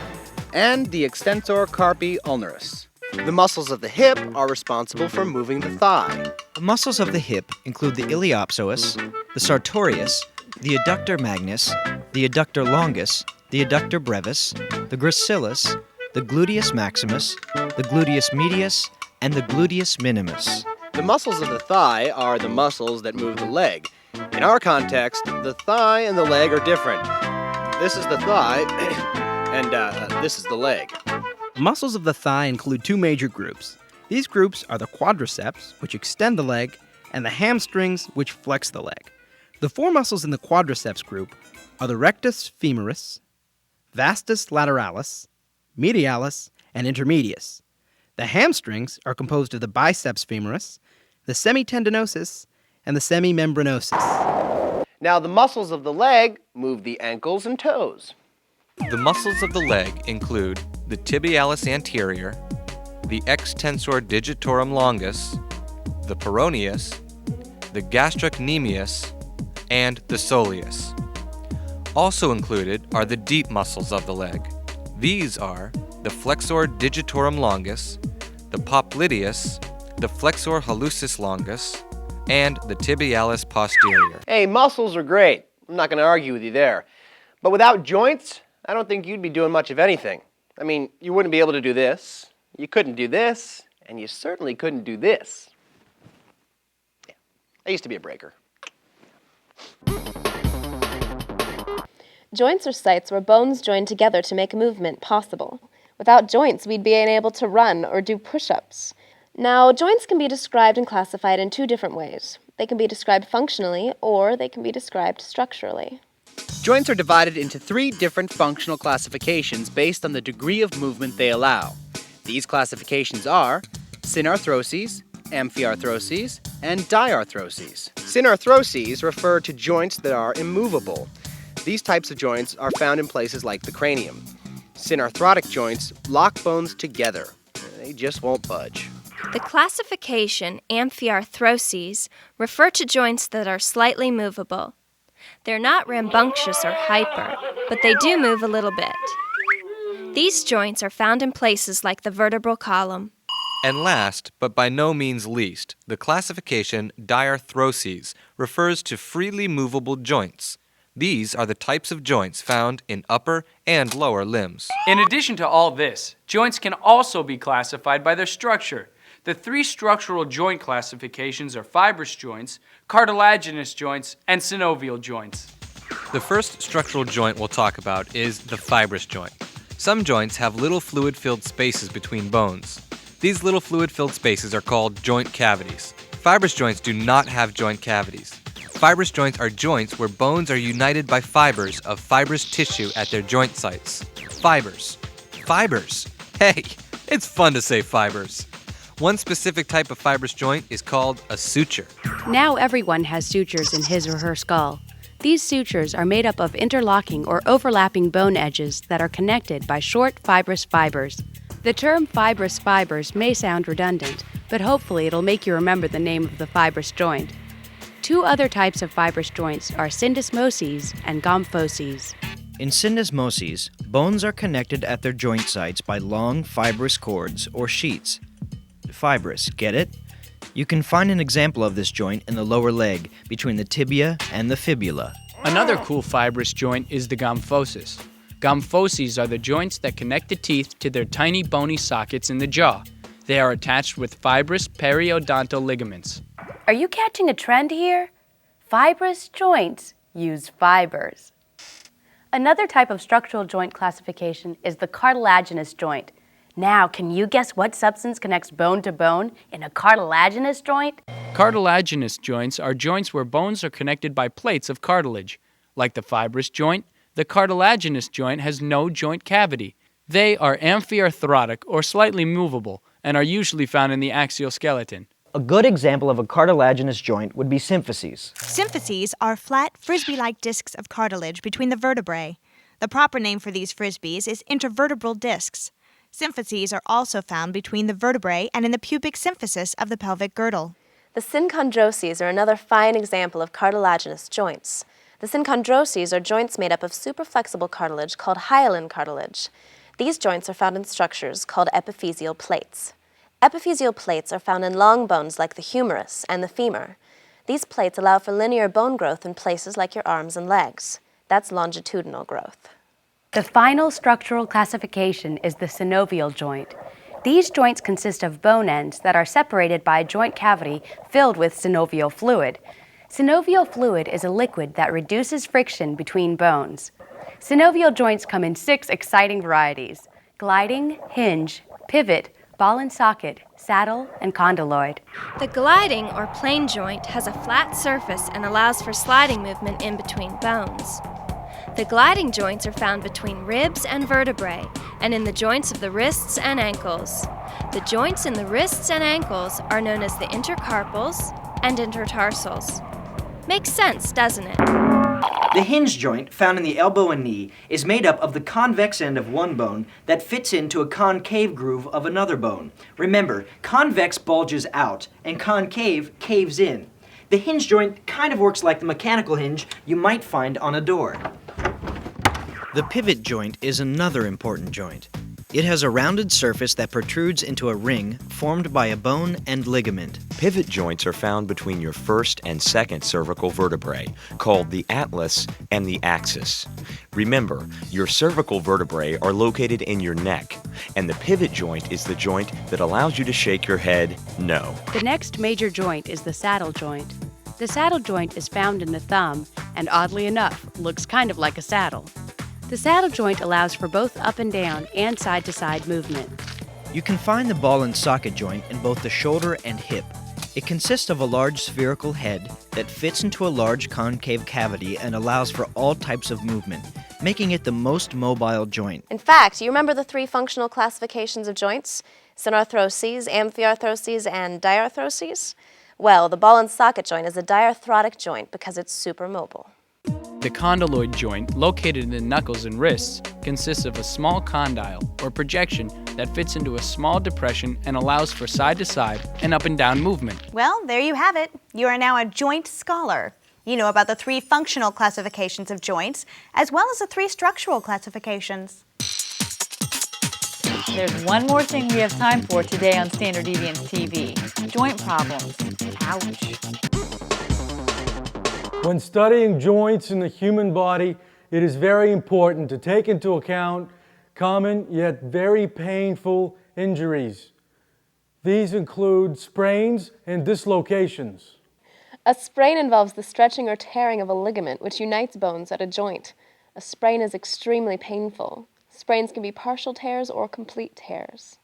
and the extensor carpi ulnaris. The muscles of the hip are responsible for moving the thigh. The muscles of the hip include the iliopsoas, the sartorius, the adductor magnus, the adductor longus, the adductor brevis, the gracilis, the gluteus maximus, the gluteus medius, and the gluteus minimus. The muscles of the thigh are the muscles that move the leg. In our context, the thigh and the leg are different. This is the thigh, and this is the leg. Muscles of the thigh include two major groups. These groups are the quadriceps, which extend the leg, and the hamstrings, which flex the leg. The four muscles in the quadriceps group are the rectus femoris, vastus lateralis, medialis, and intermedius. The hamstrings are composed of the biceps femoris, the semitendinosus, and the semimembranosus. Now the muscles of the leg move the ankles and toes. The muscles of the leg include the tibialis anterior, the extensor digitorum longus, the peroneus, the gastrocnemius, and the soleus. Also included are the deep muscles of the leg. These are the flexor digitorum longus, the popliteus, the flexor hallucis longus, and the tibialis posterior. Hey, muscles are great. I'm not going to argue with you there. But without joints, I don't think you'd be doing much of anything. I mean, you wouldn't be able to do this, you couldn't do this, and you certainly couldn't do this. Yeah, I used to be a breaker. Joints are sites where bones join together to make movement possible. Without joints, we'd be unable to run or do push-ups. Now, joints can be described and classified in two different ways. They can be described functionally, or they can be described structurally. Joints are divided into three different functional classifications based on the degree of movement they allow. These classifications are synarthroses, amphiarthroses, and diarthroses. Synarthroses refer to joints that are immovable. These types of joints are found in places like the cranium. Synarthrotic joints lock bones together. They just won't budge. The classification amphiarthroses refer to joints that are slightly movable. They're not rambunctious or hyper, but they do move a little bit. These joints are found in places like the vertebral column. And last, but by no means least, the classification diarthroses refers to freely movable joints. These are the types of joints found in upper and lower limbs. In addition to all this, joints can also be classified by their structure. The three structural joint classifications are fibrous joints, cartilaginous joints, and synovial joints. The first structural joint we'll talk about is the fibrous joint. Some joints have little fluid-filled spaces between bones. These little fluid-filled spaces are called joint cavities. Fibrous joints do not have joint cavities. Fibrous joints are joints where bones are united by fibers of fibrous tissue at their joint sites. Fibers. Fibers. Hey, it's fun to say fibers. One specific type of fibrous joint is called a suture. Now everyone has sutures in his or her skull. These sutures are made up of interlocking or overlapping bone edges that are connected by short fibrous fibers. The term fibrous fibers may sound redundant, but hopefully it'll make you remember the name of the fibrous joint. Two other types of fibrous joints are syndesmoses and gomphoses. In syndesmoses, bones are connected at their joint sites by long fibrous cords or sheets. Fibrous, get it? You can find an example of this joint in the lower leg between the tibia and the fibula. Another cool fibrous joint is the gomphosis. Gomphoses are the joints that connect the teeth to their tiny bony sockets in the jaw. They are attached with fibrous periodontal ligaments. Are you catching a trend here? Fibrous joints use fibers. Another type of structural joint classification is the cartilaginous joint. Now, can you guess what substance connects bone to bone in a cartilaginous joint? Cartilaginous joints are joints where bones are connected by plates of cartilage. Like the fibrous joint, the cartilaginous joint has no joint cavity. They are amphiarthrotic or slightly movable and are usually found in the axial skeleton. A good example of a cartilaginous joint would be symphyses. Symphyses are flat, frisbee-like discs of cartilage between the vertebrae. The proper name for these frisbees is intervertebral discs. Symphyses are also found between the vertebrae and in the pubic symphysis of the pelvic girdle. The synchondroses are another fine example of cartilaginous joints. The synchondroses are joints made up of superflexible cartilage called hyaline cartilage. These joints are found in structures called epiphyseal plates. Epiphyseal plates are found in long bones like the humerus and the femur. These plates allow for linear bone growth in places like your arms and legs. That's longitudinal growth. The final structural classification is the synovial joint. These joints consist of bone ends that are separated by a joint cavity filled with synovial fluid. Synovial fluid is a liquid that reduces friction between bones. Synovial joints come in 6 exciting varieties: gliding, hinge, pivot, ball and socket, saddle, and condyloid. The gliding or plane joint has a flat surface and allows for sliding movement in between bones. The gliding joints are found between ribs and vertebrae and in the joints of the wrists and ankles. The joints in the wrists and ankles are known as the intercarpals and intertarsals. Makes sense, doesn't it? The hinge joint, found in the elbow and knee, is made up of the convex end of one bone that fits into a concave groove of another bone. Remember, convex bulges out and concave caves in. The hinge joint kind of works like the mechanical hinge you might find on a door. The pivot joint is another important joint. It has a rounded surface that protrudes into a ring formed by a bone and ligament. Pivot joints are found between your first and second cervical vertebrae, called the atlas and the axis. Remember, your cervical vertebrae are located in your neck, and the pivot joint is the joint that allows you to shake your head no. The next major joint is the saddle joint. The saddle joint is found in the thumb and, oddly enough, looks kind of like a saddle. The saddle joint allows for both up and down and side-to-side movement. You can find the ball and socket joint in both the shoulder and hip. It consists of a large spherical head that fits into a large concave cavity and allows for all types of movement, making it the most mobile joint. In fact, you remember the 3 functional classifications of joints? Synarthroses, amphiarthroses, and diarthroses? Well, the ball and socket joint is a diarthrotic joint because it's super mobile. The condyloid joint, located in the knuckles and wrists, consists of a small condyle, or projection, that fits into a small depression and allows for side-to-side and up-and-down movement. Well, there you have it. You are now a joint scholar. You know about the 3 functional classifications of joints, as well as the 3 structural classifications. There's one more thing we have time for today on Standard Deviance TV. Joint problems. Ouch. When studying joints in the human body, it is very important to take into account common yet very painful injuries. These include sprains and dislocations. A sprain involves the stretching or tearing of a ligament which unites bones at a joint. A sprain is extremely painful. Sprains can be partial tears or complete tears.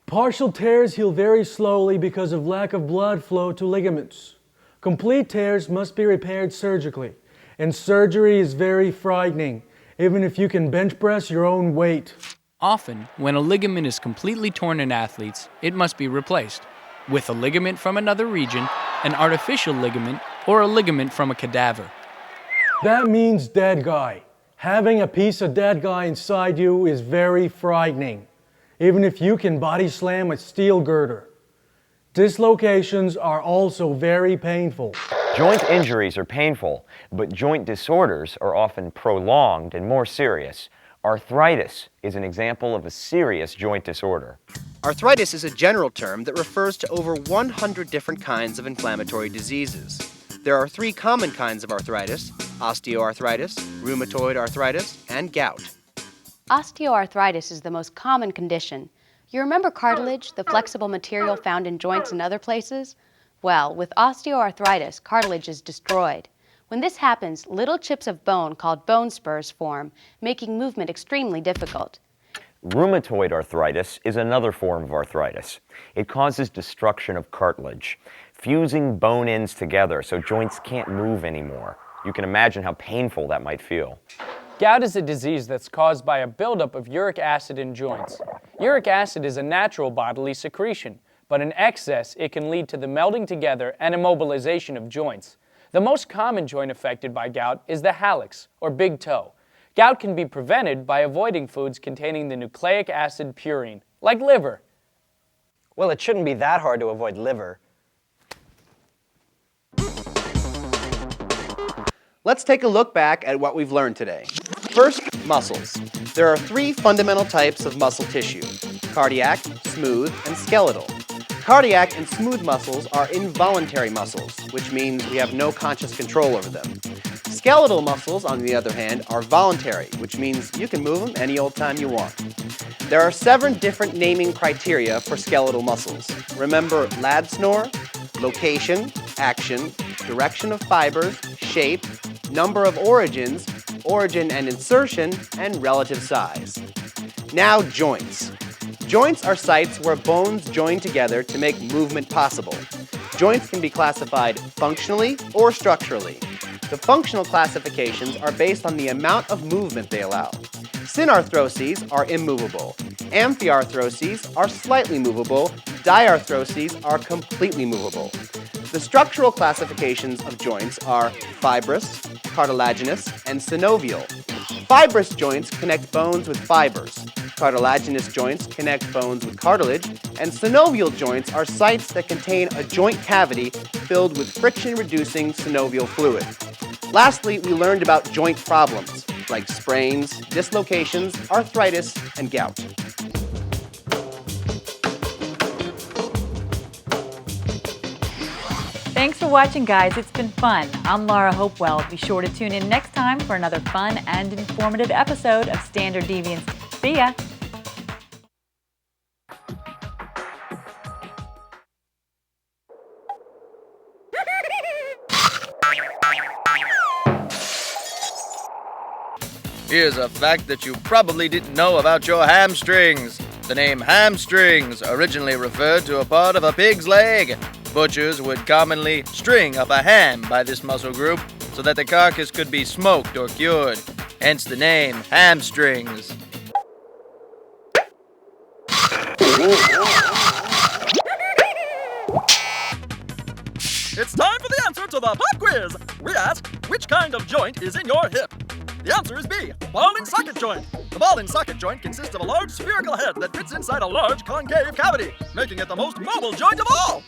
Partial tears heal very slowly because of lack of blood flow to ligaments. Complete tears must be repaired surgically, and surgery is very frightening, even if you can bench press your own weight. Often, when a ligament is completely torn in athletes, it must be replaced with a ligament from another region, an artificial ligament, or a ligament from a cadaver. That means dead guy. Having a piece of dead guy inside you is very frightening, even if you can body slam a steel girder. Dislocations are also very painful. Joint injuries are painful, but joint disorders are often prolonged and more serious. Arthritis is an example of a serious joint disorder. Arthritis is a general term that refers to over 100 different kinds of inflammatory diseases. There are 3 common kinds of arthritis: osteoarthritis, rheumatoid arthritis, and gout. Osteoarthritis is the most common condition. You remember cartilage, the flexible material found in joints and other places? Well, with osteoarthritis, cartilage is destroyed. When this happens, little chips of bone called bone spurs form, making movement extremely difficult. Rheumatoid arthritis is another form of arthritis. It causes destruction of cartilage, fusing bone ends together so joints can't move anymore. You can imagine how painful that might feel. Gout is a disease that's caused by a buildup of uric acid in joints. Uric acid is a natural bodily secretion, but in excess it can lead to the melding together and immobilization of joints. The most common joint affected by gout is the hallux, or big toe. Gout can be prevented by avoiding foods containing the nucleic acid purine, like liver. Well, it shouldn't be that hard to avoid liver. Let's take a look back at what we've learned today. First, muscles. There are 3 fundamental types of muscle tissue: cardiac, smooth, and skeletal. Cardiac and smooth muscles are involuntary muscles, which means we have no conscious control over them. Skeletal muscles, on the other hand, are voluntary, which means you can move them any old time you want. There are 7 different naming criteria for skeletal muscles. Remember lad snore, location, action, direction of fibers, shape, number of origins, origin and insertion, and relative size. Now, joints. Joints are sites where bones join together to make movement possible. Joints can be classified functionally or structurally. The functional classifications are based on the amount of movement they allow. Synarthroses are immovable. Amphiarthroses are slightly movable. Diarthroses are completely movable. The structural classifications of joints are fibrous, cartilaginous, and synovial. Fibrous joints connect bones with fibers. Cartilaginous joints connect bones with cartilage, and synovial joints are sites that contain a joint cavity filled with friction-reducing synovial fluid. Lastly, we learned about joint problems, like sprains, dislocations, arthritis, and gout. Thanks for watching, guys. It's been fun. I'm Laura Hopewell. Be sure to tune in next time for another fun and informative episode of Standard Deviance. See ya! Here's a fact that you probably didn't know about your hamstrings. The name hamstrings originally referred to a part of a pig's leg. Butchers would commonly string up a ham by this muscle group so that the carcass could be smoked or cured. Hence the name hamstrings. It's time for the answer to the pop quiz. We ask, which kind of joint is in your hip? The answer is B, ball and socket joint. The ball and socket joint consists of a large spherical head that fits inside a large concave cavity, making it the most mobile joint of all.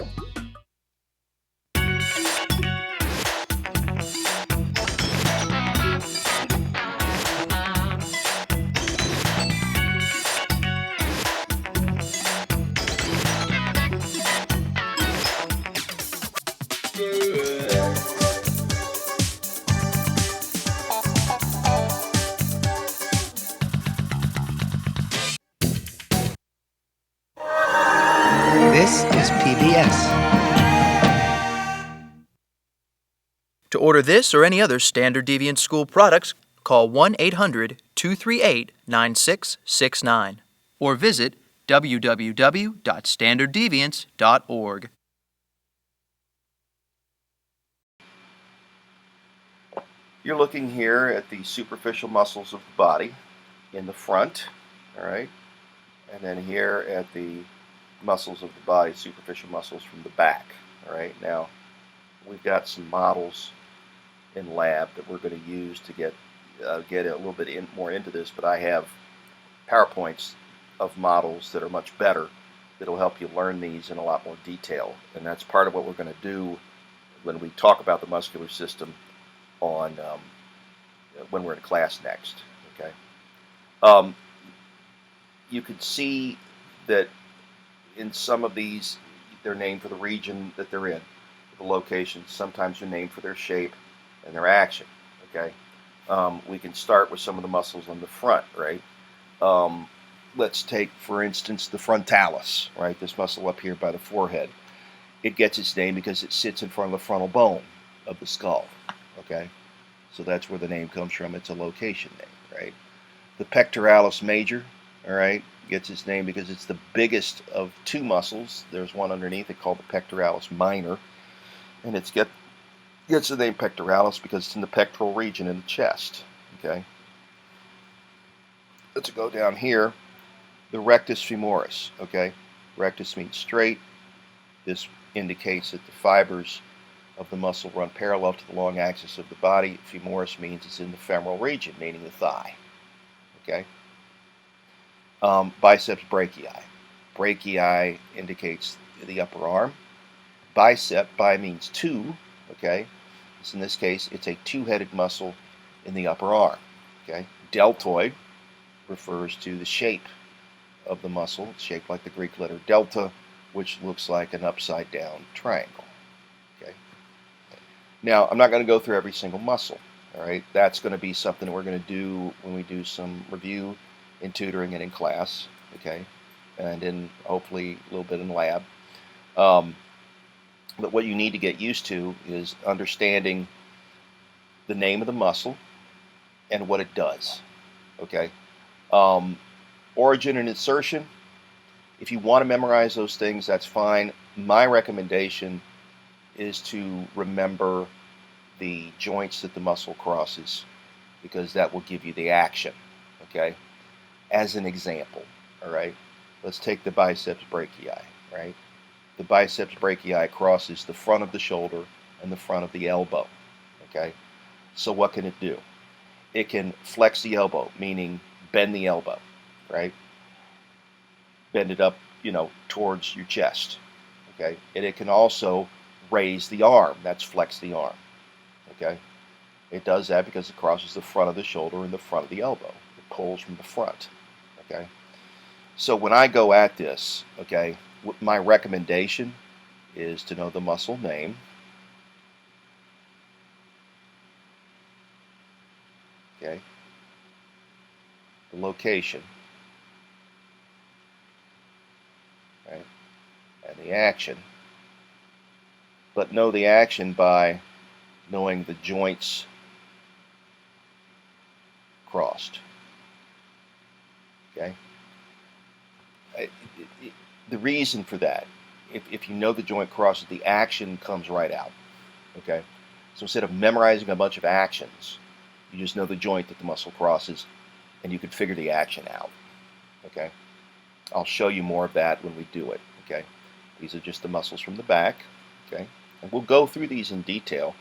order this or any other Standard Deviant School products, call 1-800-238-9669 or visit www.standarddeviance.org. You're looking here at the superficial muscles of the body in the front, all right? And then here at the muscles of the body, superficial muscles from the back, all right? Now, we've got some models in lab that we're going to use to get a little bit more into this, but I have PowerPoints of models that are much better that'll help you learn these in a lot more detail. And that's part of what we're going to do when we talk about the muscular system on when we're in class next. Okay. You can see that in some of these, they're named for the region that they're in, the locations. Sometimes they're named for their shape and their action. Okay. We can start with some of the muscles on the front, right? Let's take, for instance, the frontalis, right? This muscle up here by the forehead. It gets its name because it sits in front of the frontal bone of the skull. Okay, so that's where the name comes from. It's a location name, right? The pectoralis major, all right, gets its name because it's the biggest of two muscles. There's one underneath it called the pectoralis minor, and it gets the name pectoralis because it's in the pectoral region in the chest. Okay, let's go down here. The rectus femoris. Okay, rectus means straight. This indicates that the fibers of the muscle run parallel to the long axis of the body. Femoris means it's in the femoral region, meaning the thigh. Okay. Biceps brachii. Brachii indicates the upper arm. Bicep, bi means two. Okay. So in this case, it's a two-headed muscle in the upper arm. Okay. Deltoid refers to the shape of the muscle. It's shaped like the Greek letter delta, which looks like an upside down triangle. Okay. Now, I'm not going to go through every single muscle. All right, that's going to be something that we're going to do when we do some review in tutoring and in class. Okay, and then hopefully a little bit in lab. But what you need to get used to is understanding the name of the muscle and what it does. Okay, origin and insertion. If you want to memorize those things, that's fine. My recommendation is to remember the joints that the muscle crosses, because that will give you the action. Okay, as an example, all right, let's take the biceps brachii. Right, the biceps brachii crosses the front of the shoulder and the front of the elbow. Okay, so what can it do? It can flex the elbow, meaning bend the elbow. Right, bend it up, towards your chest. Okay, and it can also raise the arm. That's flex the arm. Okay, it does that because it crosses the front of the shoulder and the front of the elbow. It pulls from the front. Okay, so when I go at this, okay, my recommendation is to know the muscle name. Okay, the location. Right, and the action. But know the action by knowing the joints crossed. Okay? The reason for that, if you know the joint crosses, the action comes right out. Okay? So instead of memorizing a bunch of actions, you just know the joint that the muscle crosses, and you can figure the action out. Okay? I'll show you more of that when we do it. Okay? These are just the muscles from the back. Okay? And we'll go through these in detail.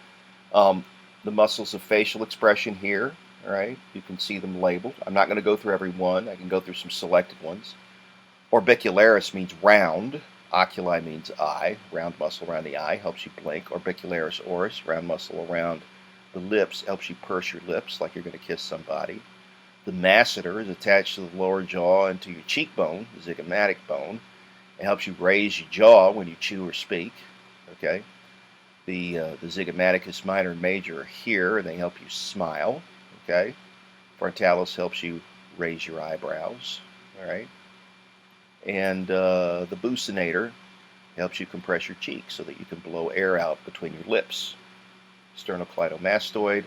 The muscles of facial expression here, all right, you can see them labeled. I'm not going to go through every one. I can go through some selected ones. Orbicularis means round. Oculi means eye. Round muscle around the eye helps you blink. Orbicularis oris, round muscle around the lips, helps you purse your lips like you're going to kiss somebody. The masseter is attached to the lower jaw and to your cheekbone, the zygomatic bone. It helps you raise your jaw when you chew or speak. Okay. The zygomaticus minor and major are here, and they help you smile. Okay, frontalis helps you raise your eyebrows. All right, and the buccinator helps you compress your cheeks so that you can blow air out between your lips. Sternocleidomastoid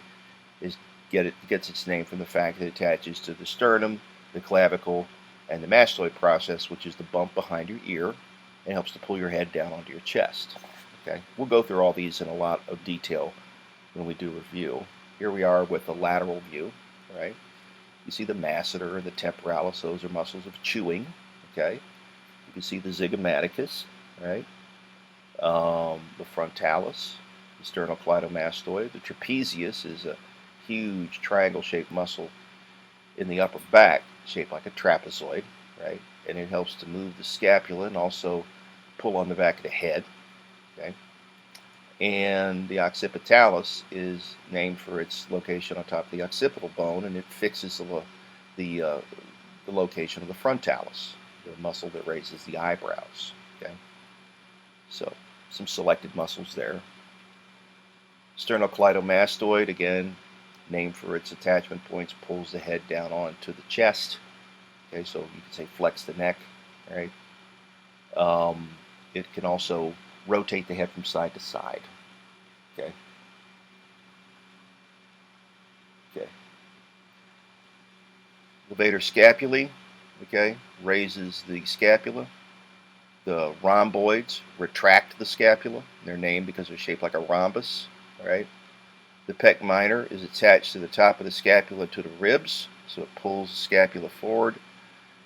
gets its name from the fact that it attaches to the sternum, the clavicle, and the mastoid process, which is the bump behind your ear, and helps to pull your head down onto your chest. Okay, we'll go through all these in a lot of detail when we do review. Here we are with the lateral view, right? You see the masseter and the temporalis; those are muscles of chewing. Okay, you can see the zygomaticus, right? The frontalis, the sternocleidomastoid. The trapezius is a huge triangle-shaped muscle in the upper back, shaped like a trapezoid, right? And it helps to move the scapula and also pull on the back of the head, okay? And the occipitalis is named for its location on top of the occipital bone, and it fixes the location of the frontalis, the muscle that raises the eyebrows, okay? So, some selected muscles there. Sternocleidomastoid, again, named for its attachment points, pulls the head down onto the chest. Okay, so you can say flex the neck, right? It can also rotate the head from side to side. Okay. Okay. Levator scapulae, okay, raises the scapula. The rhomboids retract the scapula. They're named because they're shaped like a rhombus, right? The pec minor is attached to the top of the scapula to the ribs, so it pulls the scapula forward.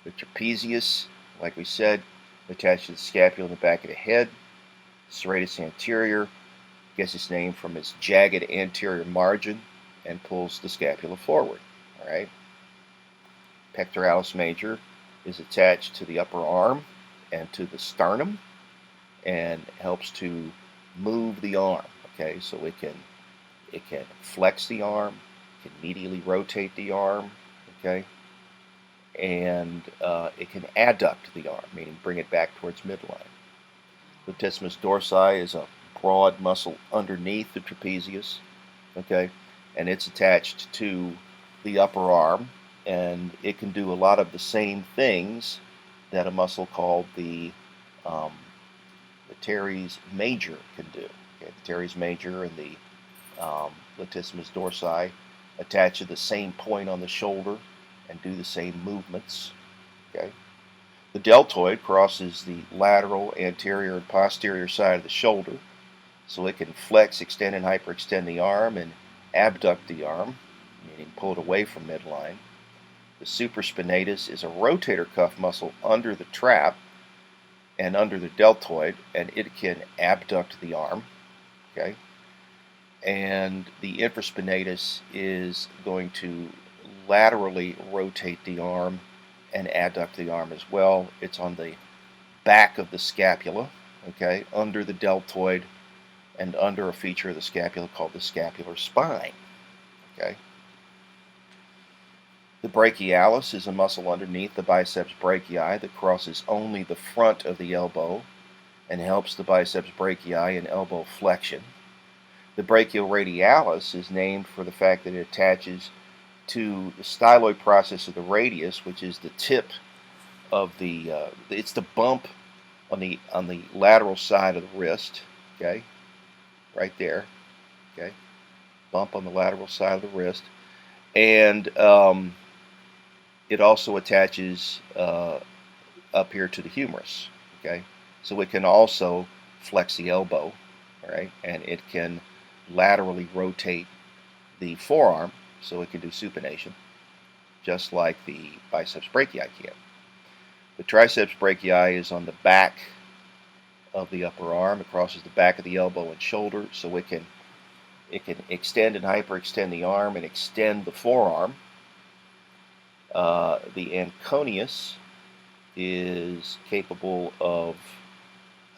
The trapezius, like we said, attached to the scapula in the back of the head. Serratus anterior gets its name from its jagged anterior margin and pulls the scapula forward. All right. Pectoralis major is attached to the upper arm and to the sternum and helps to move the arm. Okay, so it can flex the arm, it can medially rotate the arm, okay, and it can adduct the arm, meaning bring it back towards midline. Latissimus dorsi is a broad muscle underneath the trapezius, okay, and it's attached to the upper arm, and it can do a lot of the same things that a muscle called the teres major can do. Okay, the teres major and the latissimus dorsi attach to the same point on the shoulder and do the same movements. Okay. The deltoid crosses the lateral, anterior, and posterior side of the shoulder, so it can flex, extend, and hyperextend the arm and abduct the arm, meaning pull it away from midline. The supraspinatus is a rotator cuff muscle under the trap and under the deltoid, and it can abduct the arm. Okay. And the infraspinatus is going to laterally rotate the arm and adduct the arm as well. It's on the back of the scapula, okay, under the deltoid and under a feature of the scapula called the scapular spine, okay. The brachialis is a muscle underneath the biceps brachii that crosses only the front of the elbow and helps the biceps brachii in elbow flexion. The brachioradialis is named for the fact that it attaches to the styloid process of the radius, which is the tip of the, it's the bump on the lateral side of the wrist, okay, right there, okay, bump on the lateral side of the wrist, and it also attaches up here to the humerus, okay, so it can also flex the elbow, all right, and it can laterally rotate the forearm, so it can do supination, just like the biceps brachii can. The triceps brachii is on the back of the upper arm. It crosses the back of the elbow and shoulder, so it can extend and hyperextend the arm and extend the forearm. The anconeus is capable of,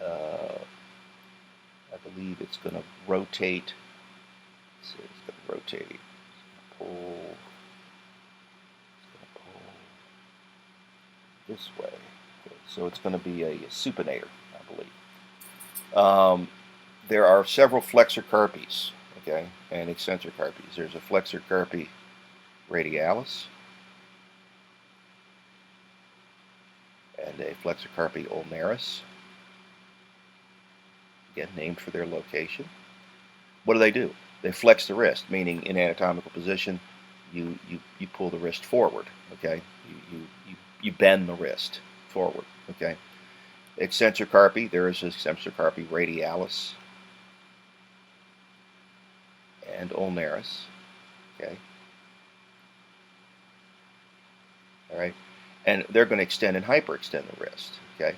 I believe it's going to rotate. So it's going to rotate. Pull. It's going to pull this way. Okay, so it's going to be a supinator, I believe. There are several flexor carpes, okay, and extensor carpes. There's a flexor carpi radialis and a flexor carpi ulnaris, again named for their location. What do they do? They flex the wrist, meaning in anatomical position, you pull the wrist forward. Okay, you bend the wrist forward. Okay. Extensor carpi, there is extensor carpi radialis and ulnaris. Okay. All right. And they're going to extend and hyperextend the wrist. Okay.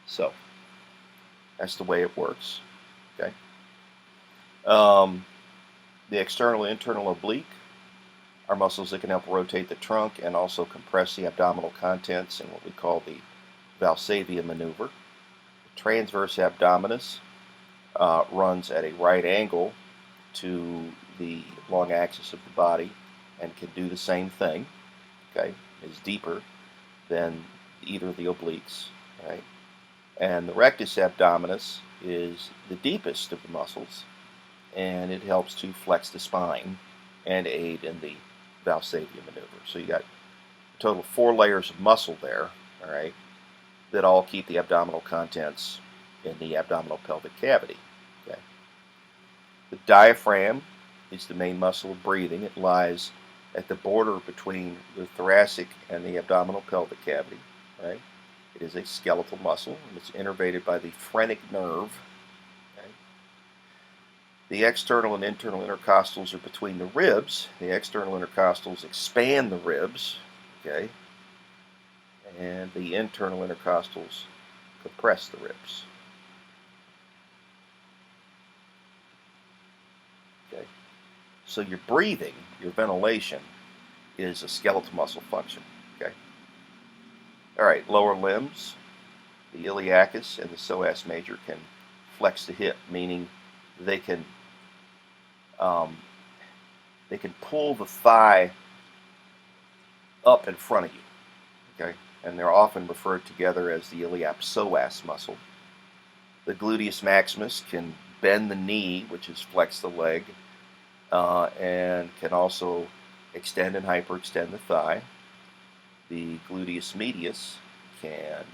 So that's the way it works. Okay. The external and internal oblique are muscles that can help rotate the trunk and also compress the abdominal contents in what we call the Valsalva maneuver. The transverse abdominis runs at a right angle to the long axis of the body and can do the same thing. Okay, is deeper than either of the obliques. Right, and the rectus abdominis is the deepest of the muscles, and it helps to flex the spine and aid in the Valsalva maneuver. So you got a total of 4 layers of muscle there. All right, that all keep the abdominal contents in the abdominal pelvic cavity. Okay. The diaphragm is the main muscle of breathing. It lies at the border between the thoracic and the abdominal pelvic cavity. Right? It is a skeletal muscle, and it's innervated by the phrenic nerve. Okay? The external and internal intercostals are between the ribs. The external intercostals expand the ribs. Okay? And the internal intercostals compress the ribs. Okay. So your breathing, your ventilation, is a skeletal muscle function. Okay. All right. Lower limbs, the iliacus and the psoas major can flex the hip, meaning they can pull the thigh up in front of you. Okay. And they're often referred together as the iliopsoas muscle. The gluteus maximus can bend the knee, which is flex the leg, and can also extend and hyperextend the thigh. The gluteus medius can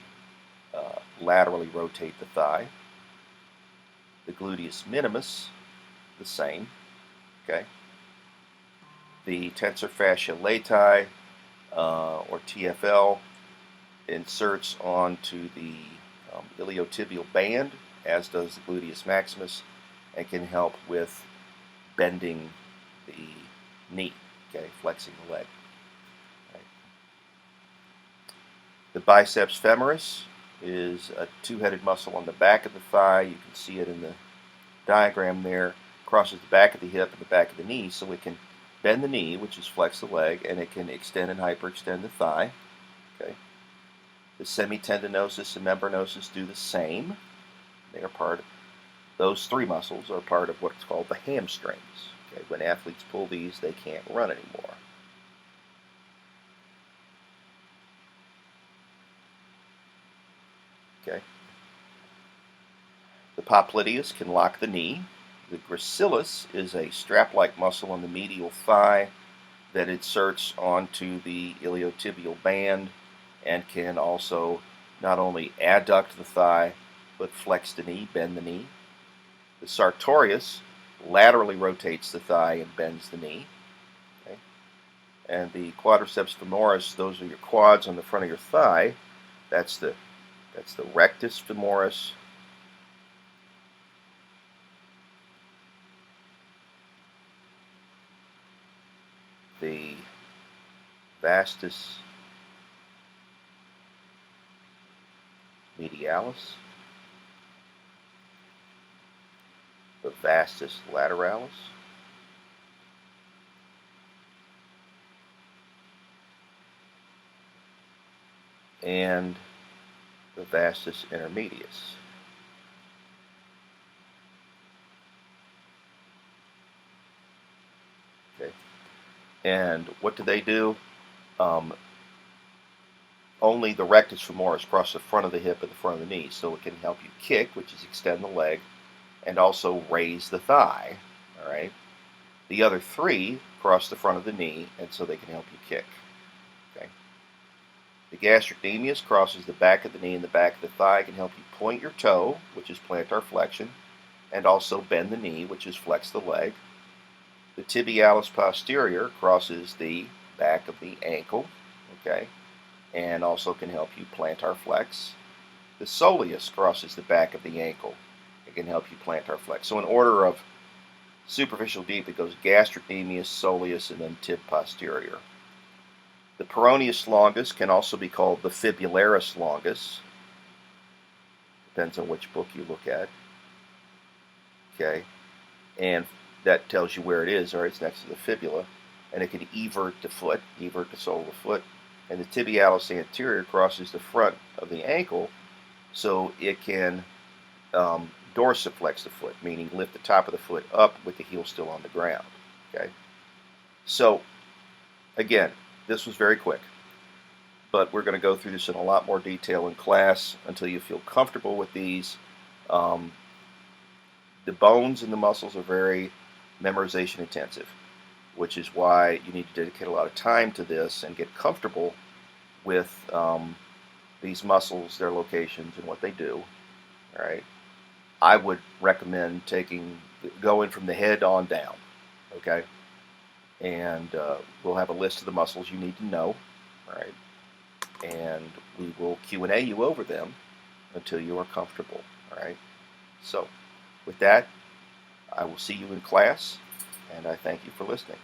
laterally rotate the thigh. The gluteus minimus, the same. Okay. The tensor fascia latae, or TFL, inserts onto the iliotibial band, as does the gluteus maximus, and can help with bending the knee, okay, flexing the leg. Right. The biceps femoris is a 2-headed muscle on the back of the thigh. You can see it in the diagram there. Crosses the back of the hip and the back of the knee, so it can bend the knee, which is flex the leg, and it can extend and hyperextend the thigh. Okay. The semitendinosus and membranosus do the same. They are part of, those 3 muscles are part of what's called the hamstrings. Okay. When athletes pull these, they can't run anymore. Okay. The popliteus can lock the knee. The gracilis is a strap-like muscle on the medial thigh that inserts onto the iliotibial band and can also not only adduct the thigh, but flex the knee, bend the knee. The sartorius laterally rotates the thigh and bends the knee. Okay. And the quadriceps femoris, those are your quads on the front of your thigh. That's the rectus femoris. The vastus medialis, the vastus lateralis, and the vastus intermedius. Okay. And what do they do? Only the rectus femoris cross the front of the hip and the front of the knee, so it can help you kick, which is extend the leg, and also raise the thigh. All right. The other 3 cross the front of the knee, and so they can help you kick. Okay. The gastrocnemius crosses the back of the knee and the back of the thigh, can help you point your toe, which is plantar flexion, and also bend the knee, which is flex the leg. The tibialis posterior crosses the back of the ankle, okay, and also can help you plantar flex. The soleus crosses the back of the ankle. It can help you plantar flex. So in order of superficial deep, it goes gastrocnemius, soleus, and then tib posterior. The peroneus longus can also be called the fibularis longus. Depends on which book you look at. Okay, and that tells you where it is. All right, it's next to the fibula, and it can evert the foot, evert the sole of the foot. And the tibialis anterior crosses the front of the ankle, so it can dorsiflex the foot, meaning lift the top of the foot up with the heel still on the ground. Okay, so again, this was very quick, but we're going to go through this in a lot more detail in class until you feel comfortable with these. The bones and the muscles are very memorization intensive, which is why you need to dedicate a lot of time to this and get comfortable with these muscles, their locations, and what they do. All right. I would recommend going from the head on down. Okay. And we'll have a list of the muscles you need to know. All right. And we will Q&A you over them until you are comfortable. All right. So with that, I will see you in class, and I thank you for listening.